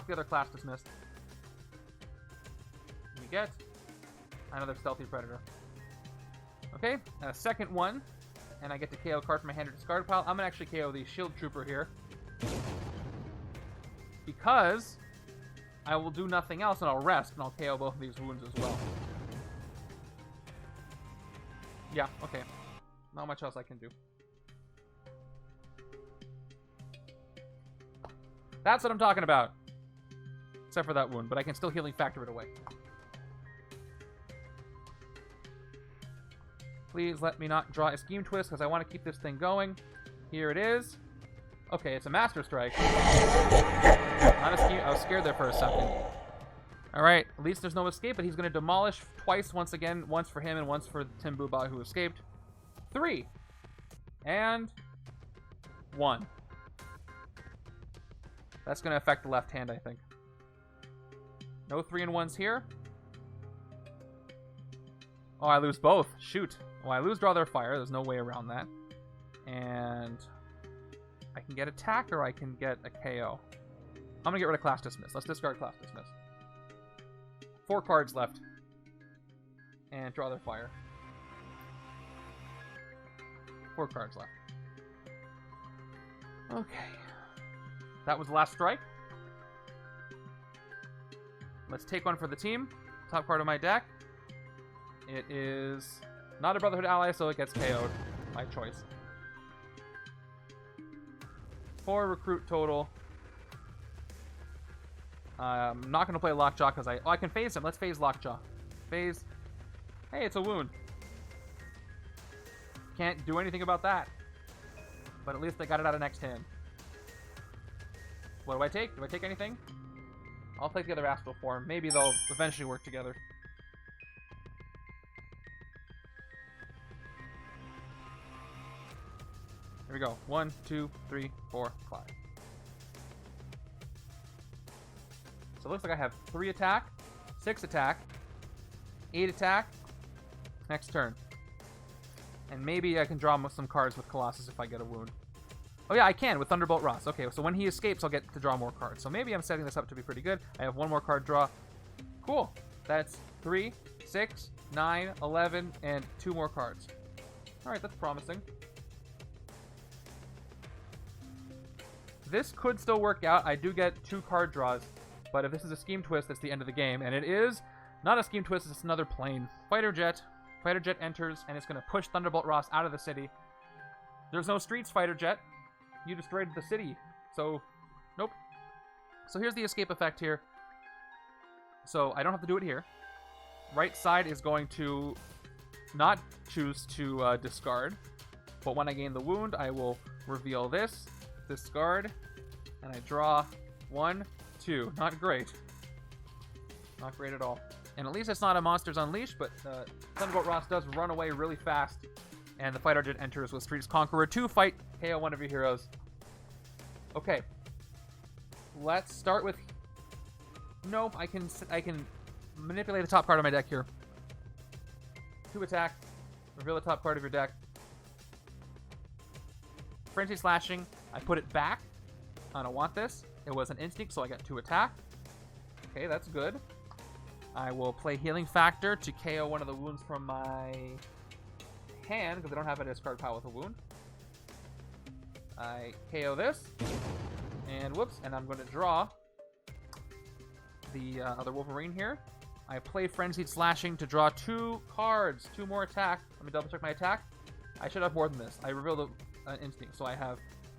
the other class dismissed. We get another stealthy predator. Okay, a second one, and I get to KO a card from my hand or discard pile. I'm gonna actually KO the shield trooper here because I will do nothing else, and I'll rest, and I'll KO both of these wounds as well. Yeah, okay. Not much else I can do. That's what I'm talking about. Except for that wound, but I can still healing factor it away. Please let me not draw a scheme twist, because I want to keep this thing going. Here it is. Okay, it's a Master Strike. Not a scheme. I was scared there for a second. Alright, at least there's no escape, but he's going to demolish twice once again. Once for him and once for Tim Buba, who escaped. 3. And 1. That's going to affect the left hand, I think. No 3-and-1s here. Oh, I lose both. Shoot. Well, I lose draw their fire. There's no way around that. And I can get attack or I can get a KO. I'm going to get rid of Class Dismiss. Let's discard Class Dismiss. 4 cards left. And draw their fire. 4 cards left. Okay. That was the last strike. Let's take one for the team. Top card of my deck. It is not a Brotherhood ally, so it gets KO'd. My choice. 4 recruit total. I'm not going to play Lockjaw because I can phase him. Let's phase Lockjaw. Phase. Hey, it's a wound. Can't do anything about that. But at least I got it out of next hand. What do I take? Do I take anything? I'll take the other Astral Form. Maybe they'll eventually work together. Here we go. 1, 2, 3, 4, 5. So it looks like I have 3 attack, 6 attack, 8 attack, next turn. And maybe I can draw some cards with Colossus if I get a wound. Oh yeah, I can with Thunderbolt Ross. Okay, so when he escapes, I'll get to draw more cards. So maybe I'm setting this up to be pretty good. I have 1 more card draw. Cool. That's 3, 6, 9, 11, and 2 more cards. Alright, that's promising. This could still work out. I do get 2 card draws. But if this is a scheme twist, it's the end of the game. And it is not a scheme twist, it's another plane. Fighter Jet. Fighter Jet enters, and it's going to push Thunderbolt Ross out of the city. There's no streets, Fighter Jet. You destroyed the city. So, nope. So here's the escape effect here. So I don't have to do it here. Right side is going to not choose to discard. But when I gain the wound, I will reveal this, discard, and I draw 1, 2. Not great. Not great at all. And at least it's not a Monsters Unleashed, but Thunderbolt Ross does run away really fast. And the Fighter Jet enters with Streets Conqueror 2 fight, KO one of your heroes. Okay. Let's start with... Nope, I can manipulate the top card of my deck here. 2 attack. Reveal the top card of your deck. Frenzy Slashing. I put it back. I don't want this. It was an instinct, so I got 2 attack. Okay, that's good. I will play Healing Factor to KO one of the wounds from my hand, because I don't have a discard pile with a wound. I KO this. And whoops, and I'm going to draw the other Wolverine here. I play Frenzied Slashing to draw 2 cards. 2 more attack. Let me double check my attack. I should have more than this. I revealed the instinct, so I have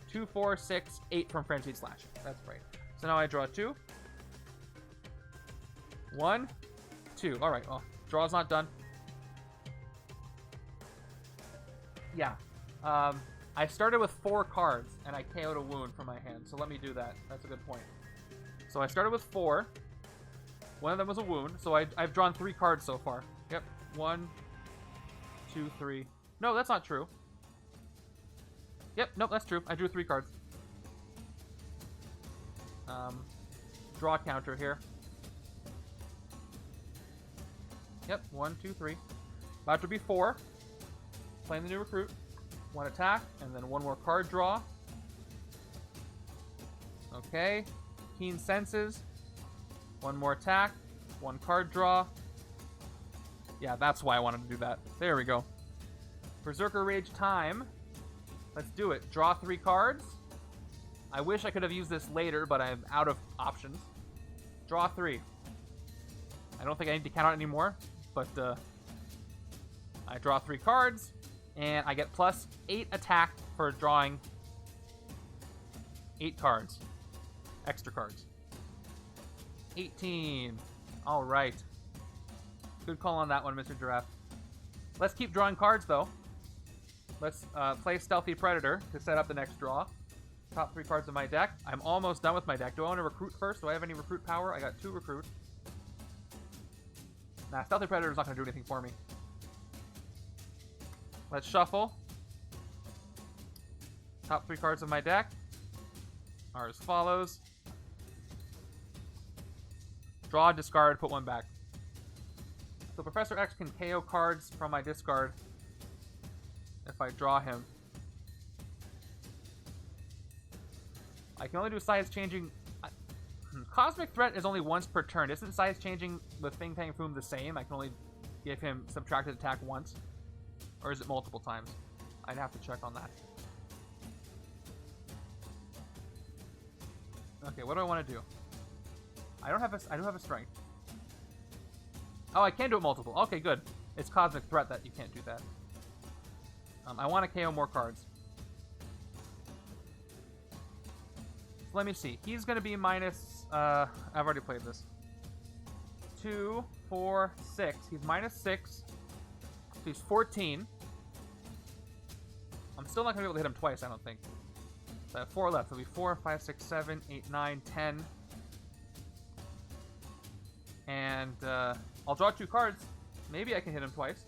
2, 4, 6, 8 from Frenzied Slashing. That's right. So now I draw 2. 1, 2. Alright, well, draw's not done. Yeah. I started with 4 cards, and I KO'd a wound from my hand, so let me do that. That's a good point. So I started with 4. One of them was a wound, so I've drawn 3 cards so far. Yep. 1, 2, 3. No, that's not true. Yep, nope, that's true. I drew 3 cards. Draw counter here. Yep, 1, 2, 3. About to be 4. Playing the new recruit. 1 attack, and then 1 more card draw. Okay. Keen Senses. 1 more attack. 1 card draw. Yeah, that's why I wanted to do that. There we go. Berserker Rage time. Let's do it. Draw 3 cards. I wish I could have used this later, but I'm out of options. Draw 3. I don't think I need to count out anymore, but I draw 3 cards, and I get plus 8 attack for drawing 8 cards. Extra cards. 18. All right. Good call on that one, Mr. Giraffe. Let's keep drawing cards, though. Let's play Stealthy Predator to set up the next draw. Top 3 cards of my deck. I'm almost done with my deck. Do I want to recruit first? Do I have any recruit power? I got 2 recruit. Nah, Stealthy Predator's not going to do anything for me. Let's shuffle. Top 3 cards of my deck are as follows. Draw, discard, put 1 back. So Professor X can KO cards from my discard if I draw him. I can only do size changing. Cosmic Threat is only once per turn. Isn't size changing with Fang, Foom the same? I can only give him subtracted attack once. Or is it multiple times? I'd have to check on that. Okay, what do I want to do? I do have a strength. Oh, I can do it multiple. Okay, good. It's Cosmic Threat that you can't do that. I want to KO more cards. Let me see. He's going to be minus... I've already played this. 2, 4, 6. He's minus 6. So he's 14. I'm still not going to be able to hit him twice, I don't think. So I have 4 left. It'll be 4, 5, 6, 7, 8, 9, 10. And I'll draw 2 cards. Maybe I can hit him twice.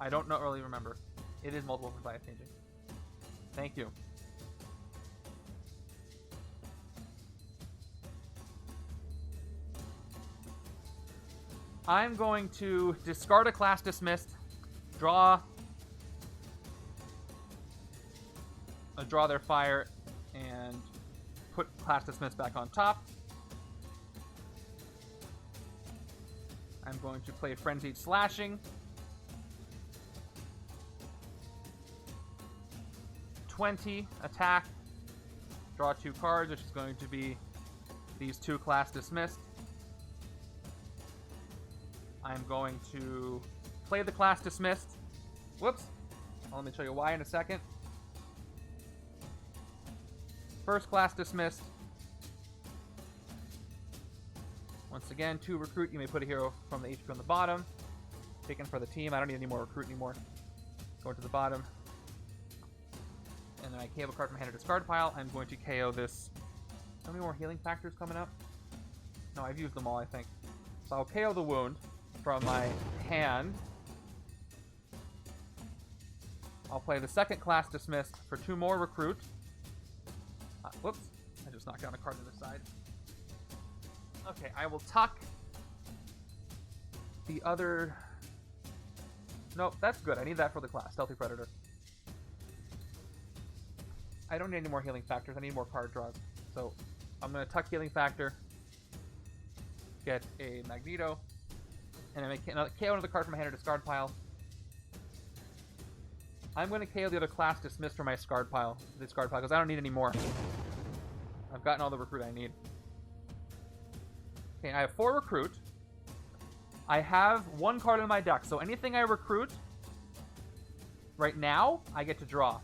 I don't really remember. It is multiple for size changing. Thank you. I'm going to discard a class dismissed, draw their fire, and put class dismissed back on top. I'm going to play Frenzied Slashing. 20 attack, draw 2 cards, which is going to be these 2 class dismissed. I'm going to play the class dismissed. Whoops. Well, let me show you why in a second. First class dismissed. Once again, 2 recruit. You may put a hero from the HP on the bottom. Taken for the team. I don't need any more recruit anymore. Going to the bottom. And then I KO a card from hand or discard pile. I'm going to KO this. How many more healing factors coming up? No, I've used them all, I think. So I'll KO the wound from my hand. I'll play the second class dismissed for 2 more recruit. Whoops. I just knocked down a card to the side. Okay, I will tuck the other... Nope, that's good. I need that for the class. Stealthy Predator. I don't need any more healing factors. I need more card draws. So I'm going to tuck healing factor, get a Magneto, and I make KO another card from my hand or discard pile. I'm going to KO the other class dismissed from my discard pile, because I don't need any more. I've gotten all the recruit I need. Okay, I have 4 recruit. I have 1 card in my deck, so anything I recruit right now, I get to draw.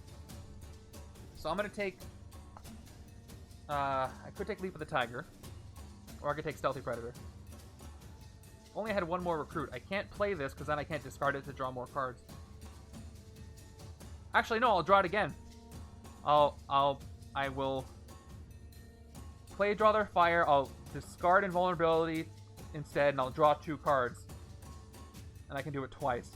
So I'm going to take... I could take Leap of the Tiger, or I could take Stealthy Predator. Only I had 1 more recruit. I can't play this because then I can't discard it to draw more cards. Actually, no, I'll draw it again. I will play Draw Their Fire. I'll discard Invulnerability instead, and I'll draw 2 cards. And I can do it twice.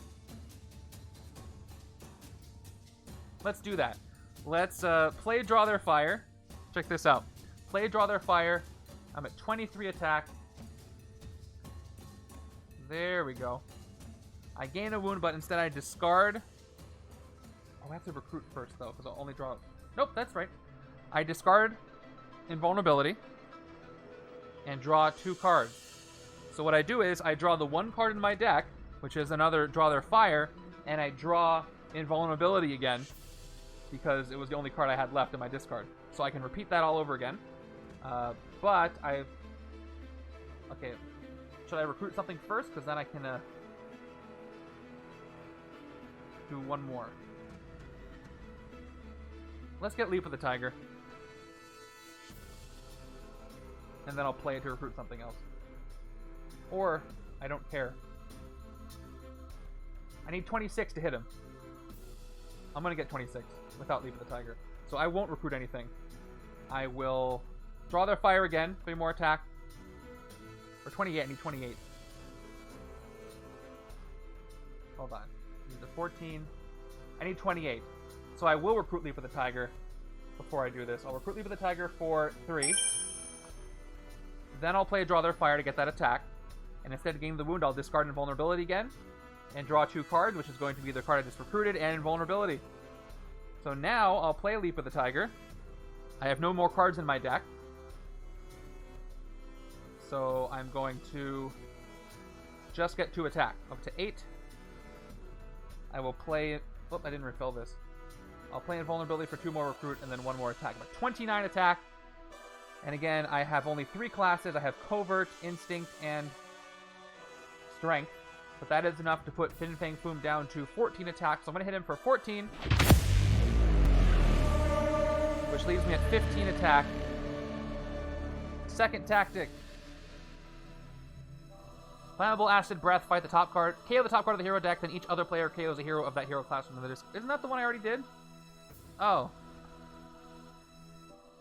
Let's do that. Let's play Draw Their Fire. Check this out. Play Draw Their Fire. I'm at 23 attack. There we go. I gain a wound, but instead I discard Oh, I have to recruit first, though, because I'll only draw... Nope, that's right. I discard Invulnerability and draw 2 cards. So what I do is I draw the 1 card in my deck, which is another Draw Their Fire, and I draw Invulnerability again because it was the only card I had left in my discard. So I can repeat that all over again. But I... Okay, should I recruit something first? Because then I can do 1 more. Let's get Leap of the Tiger. And then I'll play it to recruit something else. Or, I don't care. I need 26 to hit him. I'm going to get 26 without Leap of the Tiger. So I won't recruit anything. I will Draw Their Fire again, 3 more attack. For 28, I need 28. Hold on. I need the 14. I need 28. So I will recruit Leap of the Tiger before I do this. I'll recruit Leap of the Tiger for 3. Then I'll play Draw Their Fire to get that attack. And instead of gaining the wound, I'll discard Invulnerability again. And draw 2 cards, which is going to be the card I just recruited, and Invulnerability. So now I'll play Leap of the Tiger. I have no more cards in my deck. So I'm going to just get 2 attack. Up to 8. I will play... Oh, I didn't refill this. I'll play Invulnerability for 2 more recruit, and then 1 more attack. But 29 attack. And again, I have only 3 classes. I have Covert, Instinct, and Strength. But that is enough to put Fin Fang Foom down to 14 attacks. So I'm going to hit him for 14. Which leaves me at 15 attack. Second tactic. Flammable Acid Breath, fight the top card. KO the top card of the hero deck, then each other player KOs a hero of that hero class from the disc. Isn't that the one I already did? Oh.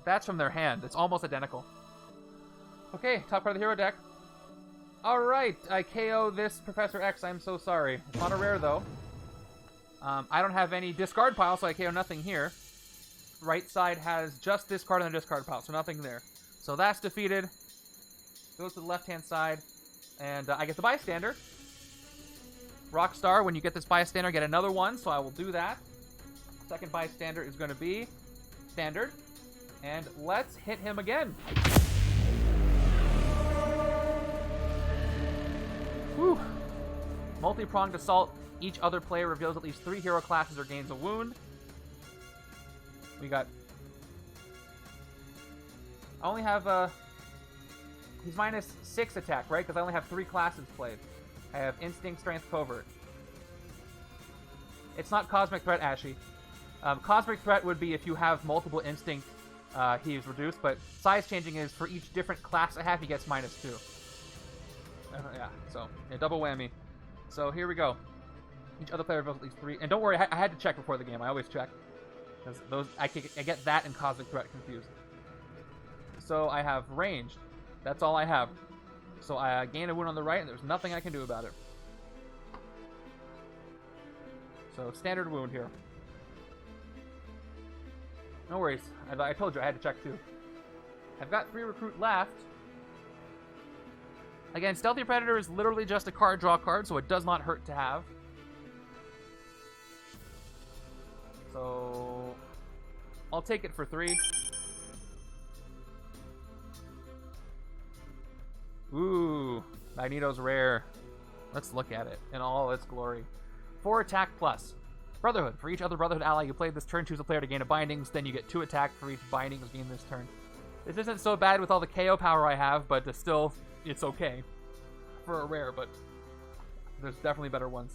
That's from their hand. It's almost identical. Okay, top card of the hero deck. Alright, I KO this Professor X. I'm so sorry. It's not a rare, though. I don't have any discard pile, so I KO nothing here. Right side has just this card in the discard pile, so nothing there. So that's defeated. Goes to the left-hand side. And I get the Bystander. Rockstar, when you get this Bystander, get another one, so I will do that. Second Bystander is going to be Standard. And let's hit him again. Whew. Multi-pronged Assault. Each other player reveals at least 3 hero classes or gains a wound. We got... I only have... He's minus 6 attack, right? Because I only have 3 classes played. I have Instinct, Strength, Covert. It's not Cosmic Threat, Ashy. Cosmic Threat would be if you have multiple Instinct, he's reduced, but size changing is for each different class I have, he gets minus 2. Yeah, so, yeah, double whammy. So here we go. Each other player reveals at least 3. And don't worry, I had to check before the game. I always check. Because those, I get that and Cosmic Threat confused. So I have Ranged. That's all I have. So I gain a wound on the right, and there's nothing I can do about it. So standard wound here. No worries. I told you I had to check too. I've got 3 recruit left. Again, Stealthy Predator is literally just a card draw card, so it does not hurt to have. So I'll take it for 3. Ooh, Magneto's rare. Let's look at it in all its glory. 4 attack plus. Brotherhood. For each other Brotherhood ally you played this turn, choose a player to gain a Bindings. Then you get 2 attack for each Bindings gained this turn. This isn't so bad with all the KO power I have, but still, it's okay. For a rare, but there's definitely better ones.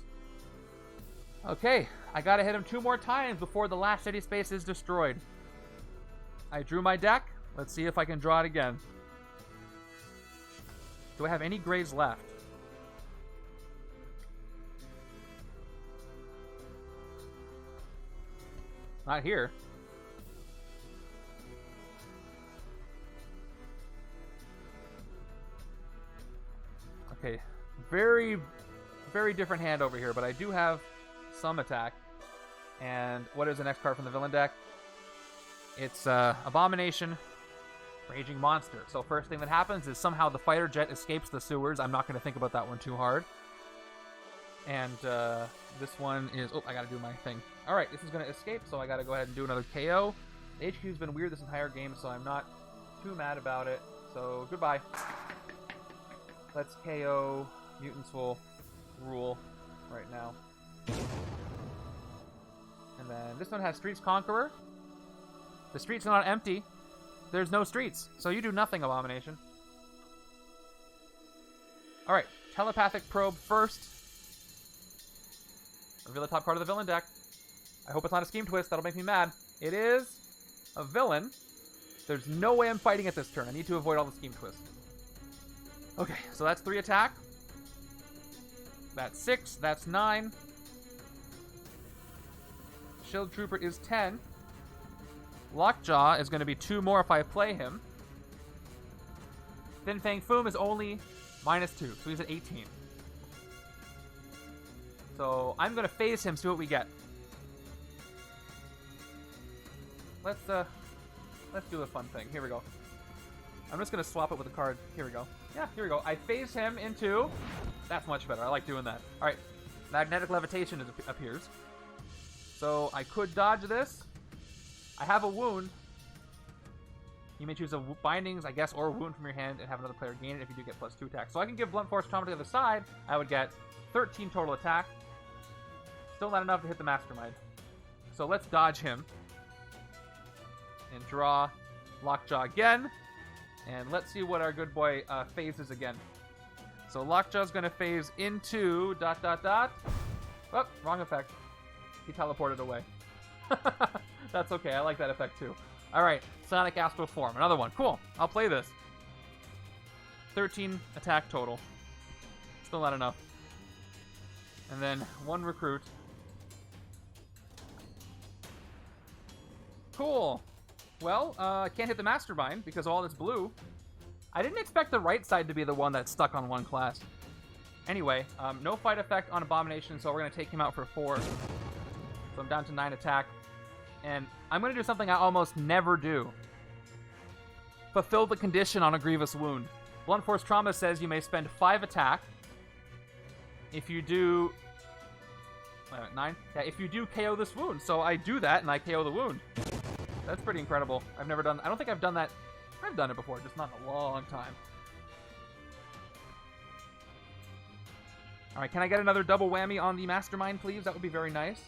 Okay, I gotta hit him 2 more times before the last city space is destroyed. I drew my deck. Let's see if I can draw it again. Do I have any grays left? Not here. Okay, very, very different hand over here, but I do have some attack. And what is the next card from the villain deck? It's Abomination, Raging Monster. So first thing that happens is somehow the fighter jet escapes the sewers. I'm not going to think about that one too hard. And this one is... Oh, I got to do my thing. Alright, this is going to escape, so I got to go ahead and do another KO. The HQ's been weird this entire game, so I'm not too mad about it. So, goodbye. Let's KO Mutants will rule right now. And then this one has Streets Conqueror. The streets are not empty. There's no streets, so you do nothing, Abomination. Alright, Telepathic Probe first. Reveal the top card of the villain deck. I hope it's not a Scheme Twist. That'll make me mad. It is a villain. There's no way I'm fighting it this turn. I need to avoid all the Scheme Twists. Okay, so that's 3 attack. That's 6. That's 9. Shield Trooper is 10. Lockjaw is going to be 2 more if I play him. Fin Fang Foom is only -2, so he's at 18. So I'm going to phase him, see what we get. Let's do a fun thing. Here we go. I'm just going to swap it with a card. Here we go. Yeah, here we go. I phase him into... That's much better. I like doing that. All right. Magnetic Levitation appears. So I could dodge this. I have a wound. You may choose a bindings, I guess, or a wound from your hand and have another player gain it if you do get +2 attack. So I can give Blunt Force Trauma to the other side. I would get 13 total attack. Still not enough to hit the Mastermind. So let's dodge him. And draw Lockjaw again. And let's see what our good boy phases again. So Lockjaw's going to phase into ... Oh, wrong effect. He teleported away. That's okay. I like that effect too. All right, Sonic Astral Form. Another one. Cool. I'll play this. 13 attack total. Still not enough. And then 1 recruit. Cool. Well, I can't hit the Mastermind because all this blue. I didn't expect the right side to be the one that's stuck on one class. Anyway, no fight effect on Abomination, so we're going to take him out for 4. So I'm down to 9 attack. And I'm going to do something I almost never do. Fulfill the condition on a Grievous Wound. Blunt Force Trauma says you may spend 5 attack. If you do... 9? Yeah, if you do KO this wound. So I do that, and I KO the wound. That's pretty incredible. I've never done... I don't think I've done that... I've done it before, just not in a long time. Alright, can I get another double whammy on the Mastermind, please? That would be very nice.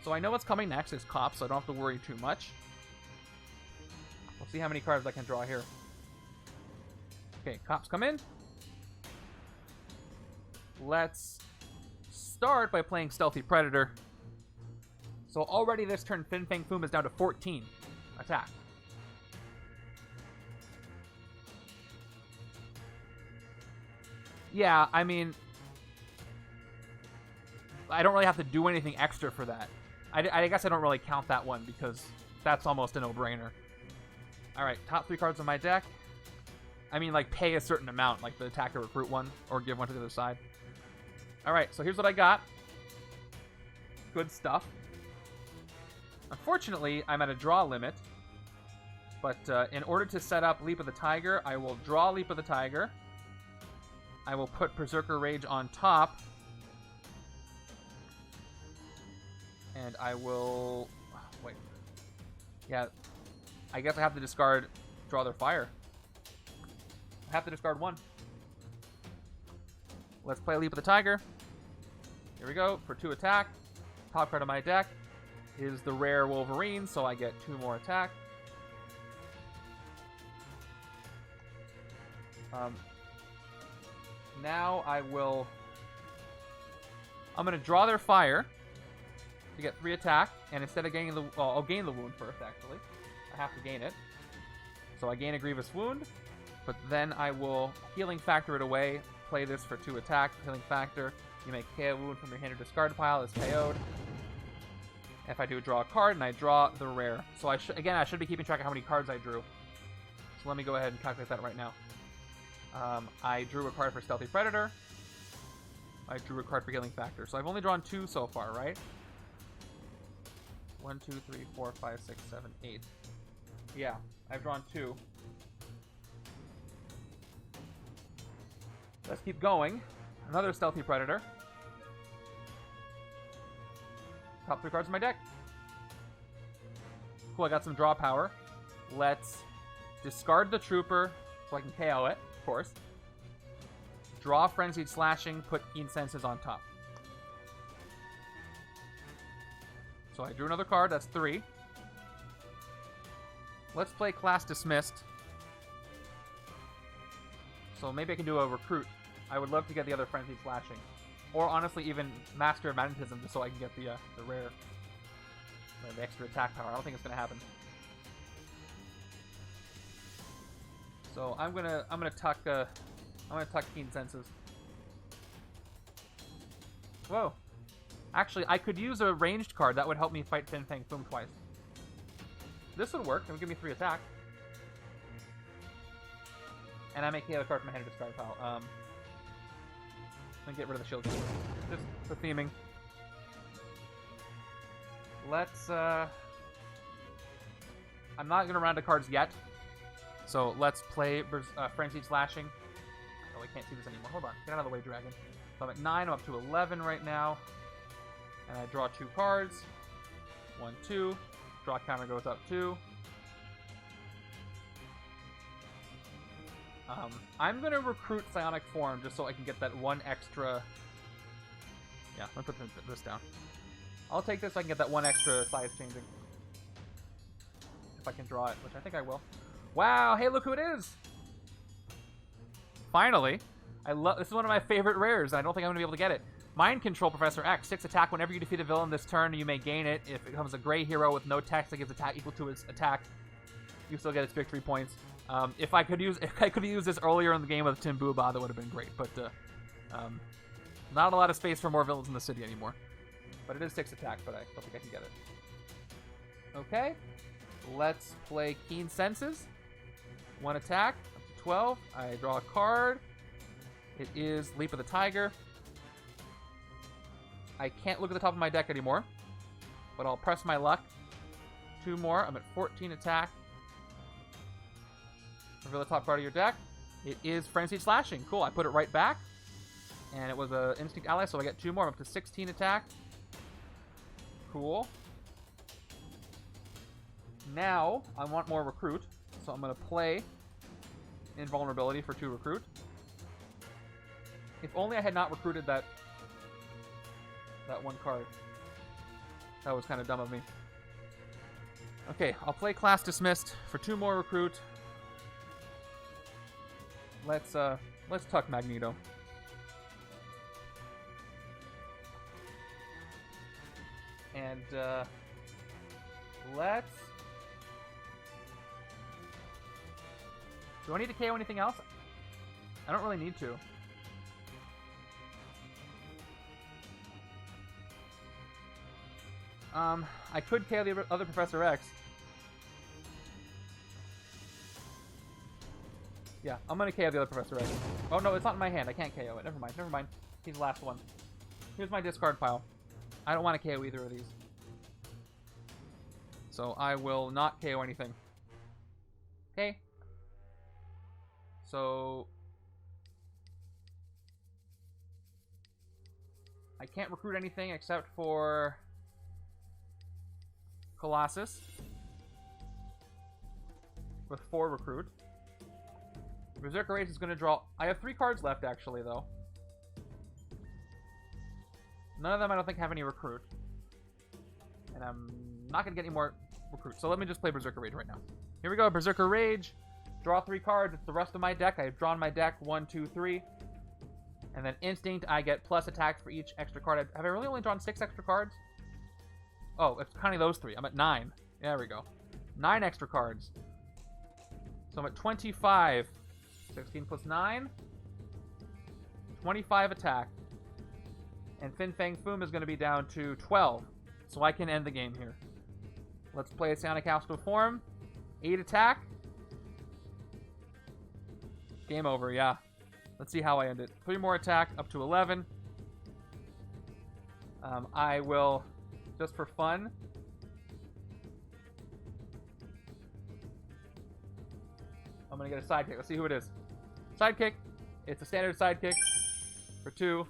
So I know what's coming next is Cop, so I don't have to worry too much. We'll see how many cards I can draw here. Okay, Cops come in. Let's start by playing Stealthy Predator. So already this turn, Fin Fang Foom is down to 14 attack. Yeah, I mean, I don't really have to do anything extra for that. I guess I don't really count that one because that's almost a no-brainer. Alright, top 3 cards on my deck. I mean, like, pay a certain amount, like the attack or recruit one, or give one to the other side. Alright, so here's what I got. Good stuff. Unfortunately, I'm at a draw limit. But in order to set up Leap of the Tiger, I will draw Leap of the Tiger. I will put Berserker Rage on top. And I will... Wait. Yeah. I guess I have to discard Draw Their Fire. I have to discard 1. Let's play Leap of the Tiger. Here we go. For 2 attack. Top card of my deck is the rare Wolverine, so I get 2 more attack. Now I will... I'm going to Draw Their Fire to get 3 attack, and instead of gaining the... Well, I'll gain the wound first, actually. I have to gain it. So I gain a Grievous Wound, but then I will Healing Factor it away, play this for 2 attack, Healing Factor. You may KO a wound from your hand or discard pile, it's KO'd. If I do draw a card, and I draw the rare. So I should be keeping track of how many cards I drew. So let me go ahead and calculate that right now. I drew a card for Stealthy Predator. I drew a card for Healing Factor. So I've only drawn 2 so far, right? 1, 2, 3, 4, 5, 6, 7, 8. Yeah, I've drawn 2. Let's keep going. Another Stealthy Predator. top 3 cards in my deck. Cool, I got some draw power. Let's discard the Trooper so I can KO it, of course. Draw Frenzied Slashing, put Keen Senses on top. So I drew another card, that's 3. Let's play Class Dismissed. So maybe I can do a Recruit. I would love to get the other Frenzied Slashing. Or honestly, even Master of Magnetism, just so I can get the rare, the extra attack power. I don't think it's gonna happen. So I'm gonna tuck Keen Senses. Whoa! Actually, I could use a ranged card that would help me fight Fang Foom twice. This would work. It would give me 3 attack. And I make the other card from my hand to discard pile. Let me get rid of the shield. Just for theming. Let's, I'm not going to round to cards yet. So let's play Frenzied Slashing. Oh, I can't see this anymore. Hold on. Get out of the way, Dragon. So I'm at 9. I'm up to 11 right now. And I draw 2 cards. 1, 2. Draw counter goes up 2. I'm going to recruit Psionic Form just so I can get that 1 extra... Yeah, let me put this down. I'll take this so I can get that 1 extra size changing. If I can draw it, which I think I will. Wow, hey, look who it is! Finally. This is one of my favorite rares, and I don't think I'm going to be able to get it. Mind Control Professor X. 6 attack. Whenever you defeat a villain this turn, you may gain it. If it becomes a gray hero with no text that gives attack equal to its attack, you still get its victory points. If I could use this earlier in the game with Tim Booba, that would have been great. But not a lot of space for more villains in the city anymore. But it is 6 attack, but I don't think I can get it. Okay, let's play Keen Senses. 1 attack, up to 12. I draw a card. It is Leap of the Tiger. I can't look at the top of my deck anymore, but I'll press my luck. 2 more. I'm at 14 attack. Reveal the top card of your deck. It is Frenzied Slashing. Cool. I put it right back, and it was an Instinct Ally, so I get 2 more. I'm up to 16 attack. Cool. Now I want more Recruit, so I'm going to play Invulnerability for 2 Recruit. If only I had not recruited that 1 card. That was kind of dumb of me. Okay, I'll play Class Dismissed for 2 more Recruit. Let's tuck Magneto. And let's... Do I need to KO anything else? I don't really need to. I could KO the other Professor X. Yeah, I'm gonna KO the other Professor X. Oh no, it's not in my hand. I can't KO it. Never mind. Never mind. He's the last one. Here's my discard pile. I don't want to KO either of these. So I will not KO anything. Okay. So I can't recruit anything except for Colossus with 4 recruit. Berserker Rage is going to draw... I have 3 cards left, actually, though. None of them, I don't think, have any recruit. And I'm not going to get any more recruit. So let me just play Berserker Rage right now. Here we go, Berserker Rage. Draw 3 cards. It's the rest of my deck. I've drawn my deck. 1, 2, 3. And then Instinct, I get plus attacks for each extra card. Have I really only drawn 6 extra cards? Oh, it's counting those 3. I'm at 9. There we go. 9 extra cards. So I'm at 25. 16 plus 9. 25 attack. And Fang Foom is going to be down to 12. So I can end the game here. Let's play a Psionic Astral Form. 8 attack. Game over, yeah. Let's see how I end it. 3 more attack, up to 11. I will, just for fun, I'm going to get a sidekick. Let's see who it is. Sidekick. It's a standard sidekick for 2.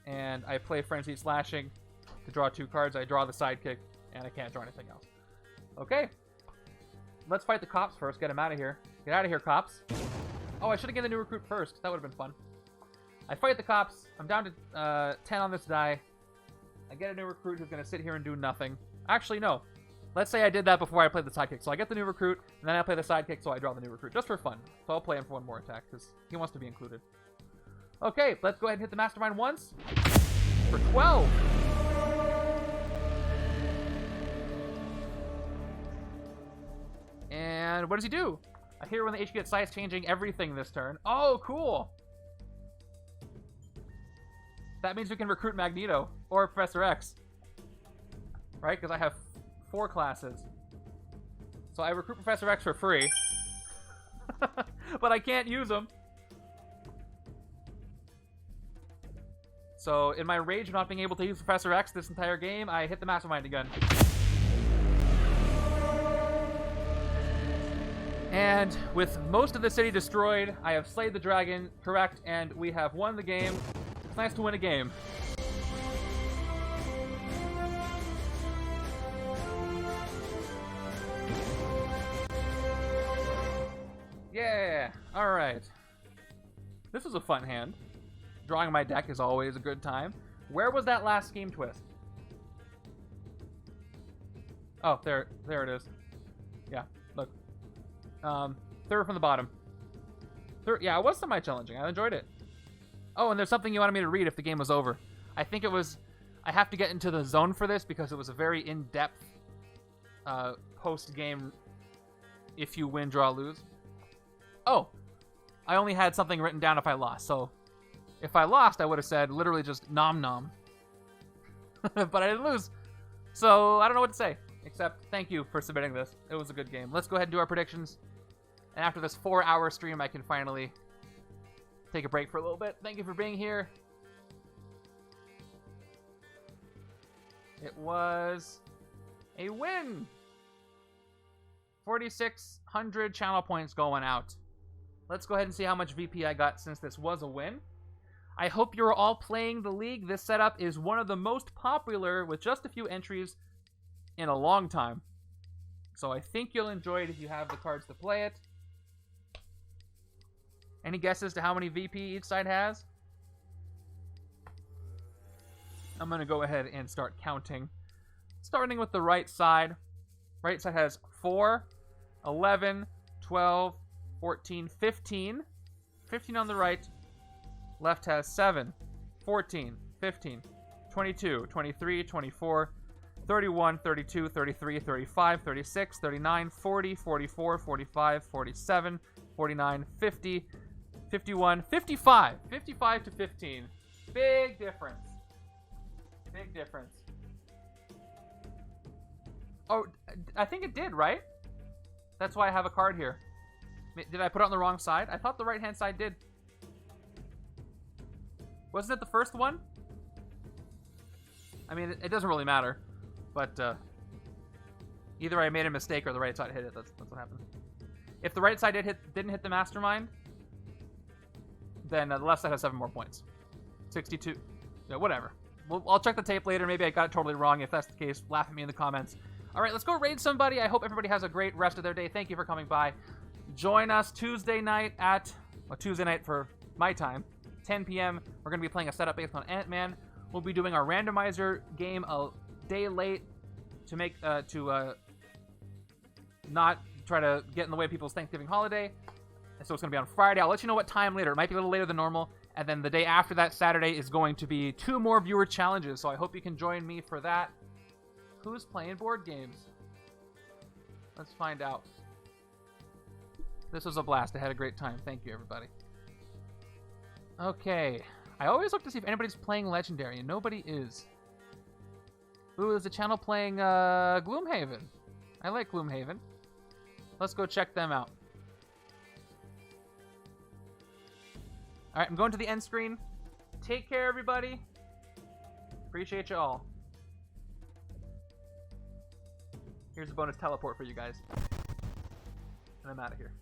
And I play Frenzied Slashing. to draw 2 cards. I draw the sidekick, and I can't draw anything else. Okay. Let's fight the cops first. Get him out of here. Get out of here, cops. Oh, I should have given the new recruit first. That would have been fun. I fight the cops. I'm down to 10 on this die. I get a new recruit who's going to sit here and do nothing. Actually, no. Let's say I did that before I played the sidekick. So I get the new recruit, and then I play the sidekick, so I draw the new recruit. Just for fun. So I'll play him for one more attack, because he wants to be included. Okay, let's go ahead and hit the Mastermind once. For 12. And what does he do? I hear when the HQ gets size changing everything this turn. Oh, cool. That means we can recruit Magneto or Professor X. Right? Because I have 4 classes. So I recruit Professor X for free. But I can't use him. So in my rage of not being able to use Professor X this entire game, I hit the Mastermind again. And with most of the city destroyed, I have slayed the dragon, correct, and we have won the game. It's nice to win a game. Yeah, alright. This was a fun hand. Drawing my deck is always a good time. Where was that last scheme twist? Oh, there it is. Yeah, look. Third from the bottom. Yeah, it was semi-challenging. I enjoyed it. Oh, and there's something you wanted me to read if the game was over. I think it was... I have to get into the zone for this because it was a very in-depth post-game if you win, draw, lose. Oh, I only had something written down if I lost. So if I lost, I would have said literally just nom nom. But I didn't lose. So I don't know what to say. Except thank you for submitting this. It was a good game. Let's go ahead and do our predictions. And after this 4-hour stream, I can finally take a break for a little bit. Thank you for being here. It was a win. 4,600 channel points going out. Let's go ahead and see how much VP I got since this was a win. I hope you're all playing the league. This setup is one of the most popular with just a few entries in a long time. So I think you'll enjoy it if you have the cards to play it. Any guesses to how many VP each side has? I'm going to go ahead and start counting. Starting with the right side. Right side has 4, 11, 12, 14, 15. 15 on the right. Left has 7, 14, 15, 22, 23, 24, 31, 32, 33, 35, 36, 39, 40, 44, 45, 47, 49, 50, 51, 55. 55 to 15. Big difference. Big difference. Oh, I think it did, right? That's why I have a card here. Did I put it on the wrong side? I thought the right-hand side did. Wasn't it the first one? I mean, it doesn't really matter. But either I made a mistake or the right side hit it. That's what happened. If the right side didn't hit the Mastermind, then the left side has 7 more points. 62. Yeah, whatever. I'll check the tape later. Maybe I got it totally wrong. If that's the case, laugh at me in the comments. All right, let's go raid somebody. I hope everybody has a great rest of their day. Thank you for coming by. Join us Tuesday night at... Well, Tuesday night for my time. 10 p.m. We're going to be playing a setup based on Ant-Man. We'll be doing our randomizer game a day late to make... not try to get in the way of people's Thanksgiving holiday. So it's going to be on Friday. I'll let you know what time later. It might be a little later than normal. And then the day after that, Saturday, is going to be 2 more viewer challenges. So I hope you can join me for that. Who's playing board games? Let's find out. This was a blast. I had a great time. Thank you, everybody. Okay. I always look to see if anybody's playing Legendary, and nobody is. Ooh, there's a channel playing Gloomhaven. I like Gloomhaven. Let's go check them out. Alright, I'm going to the end screen. Take care, everybody. Appreciate you all. Here's a bonus teleport for you guys. And I'm out of here.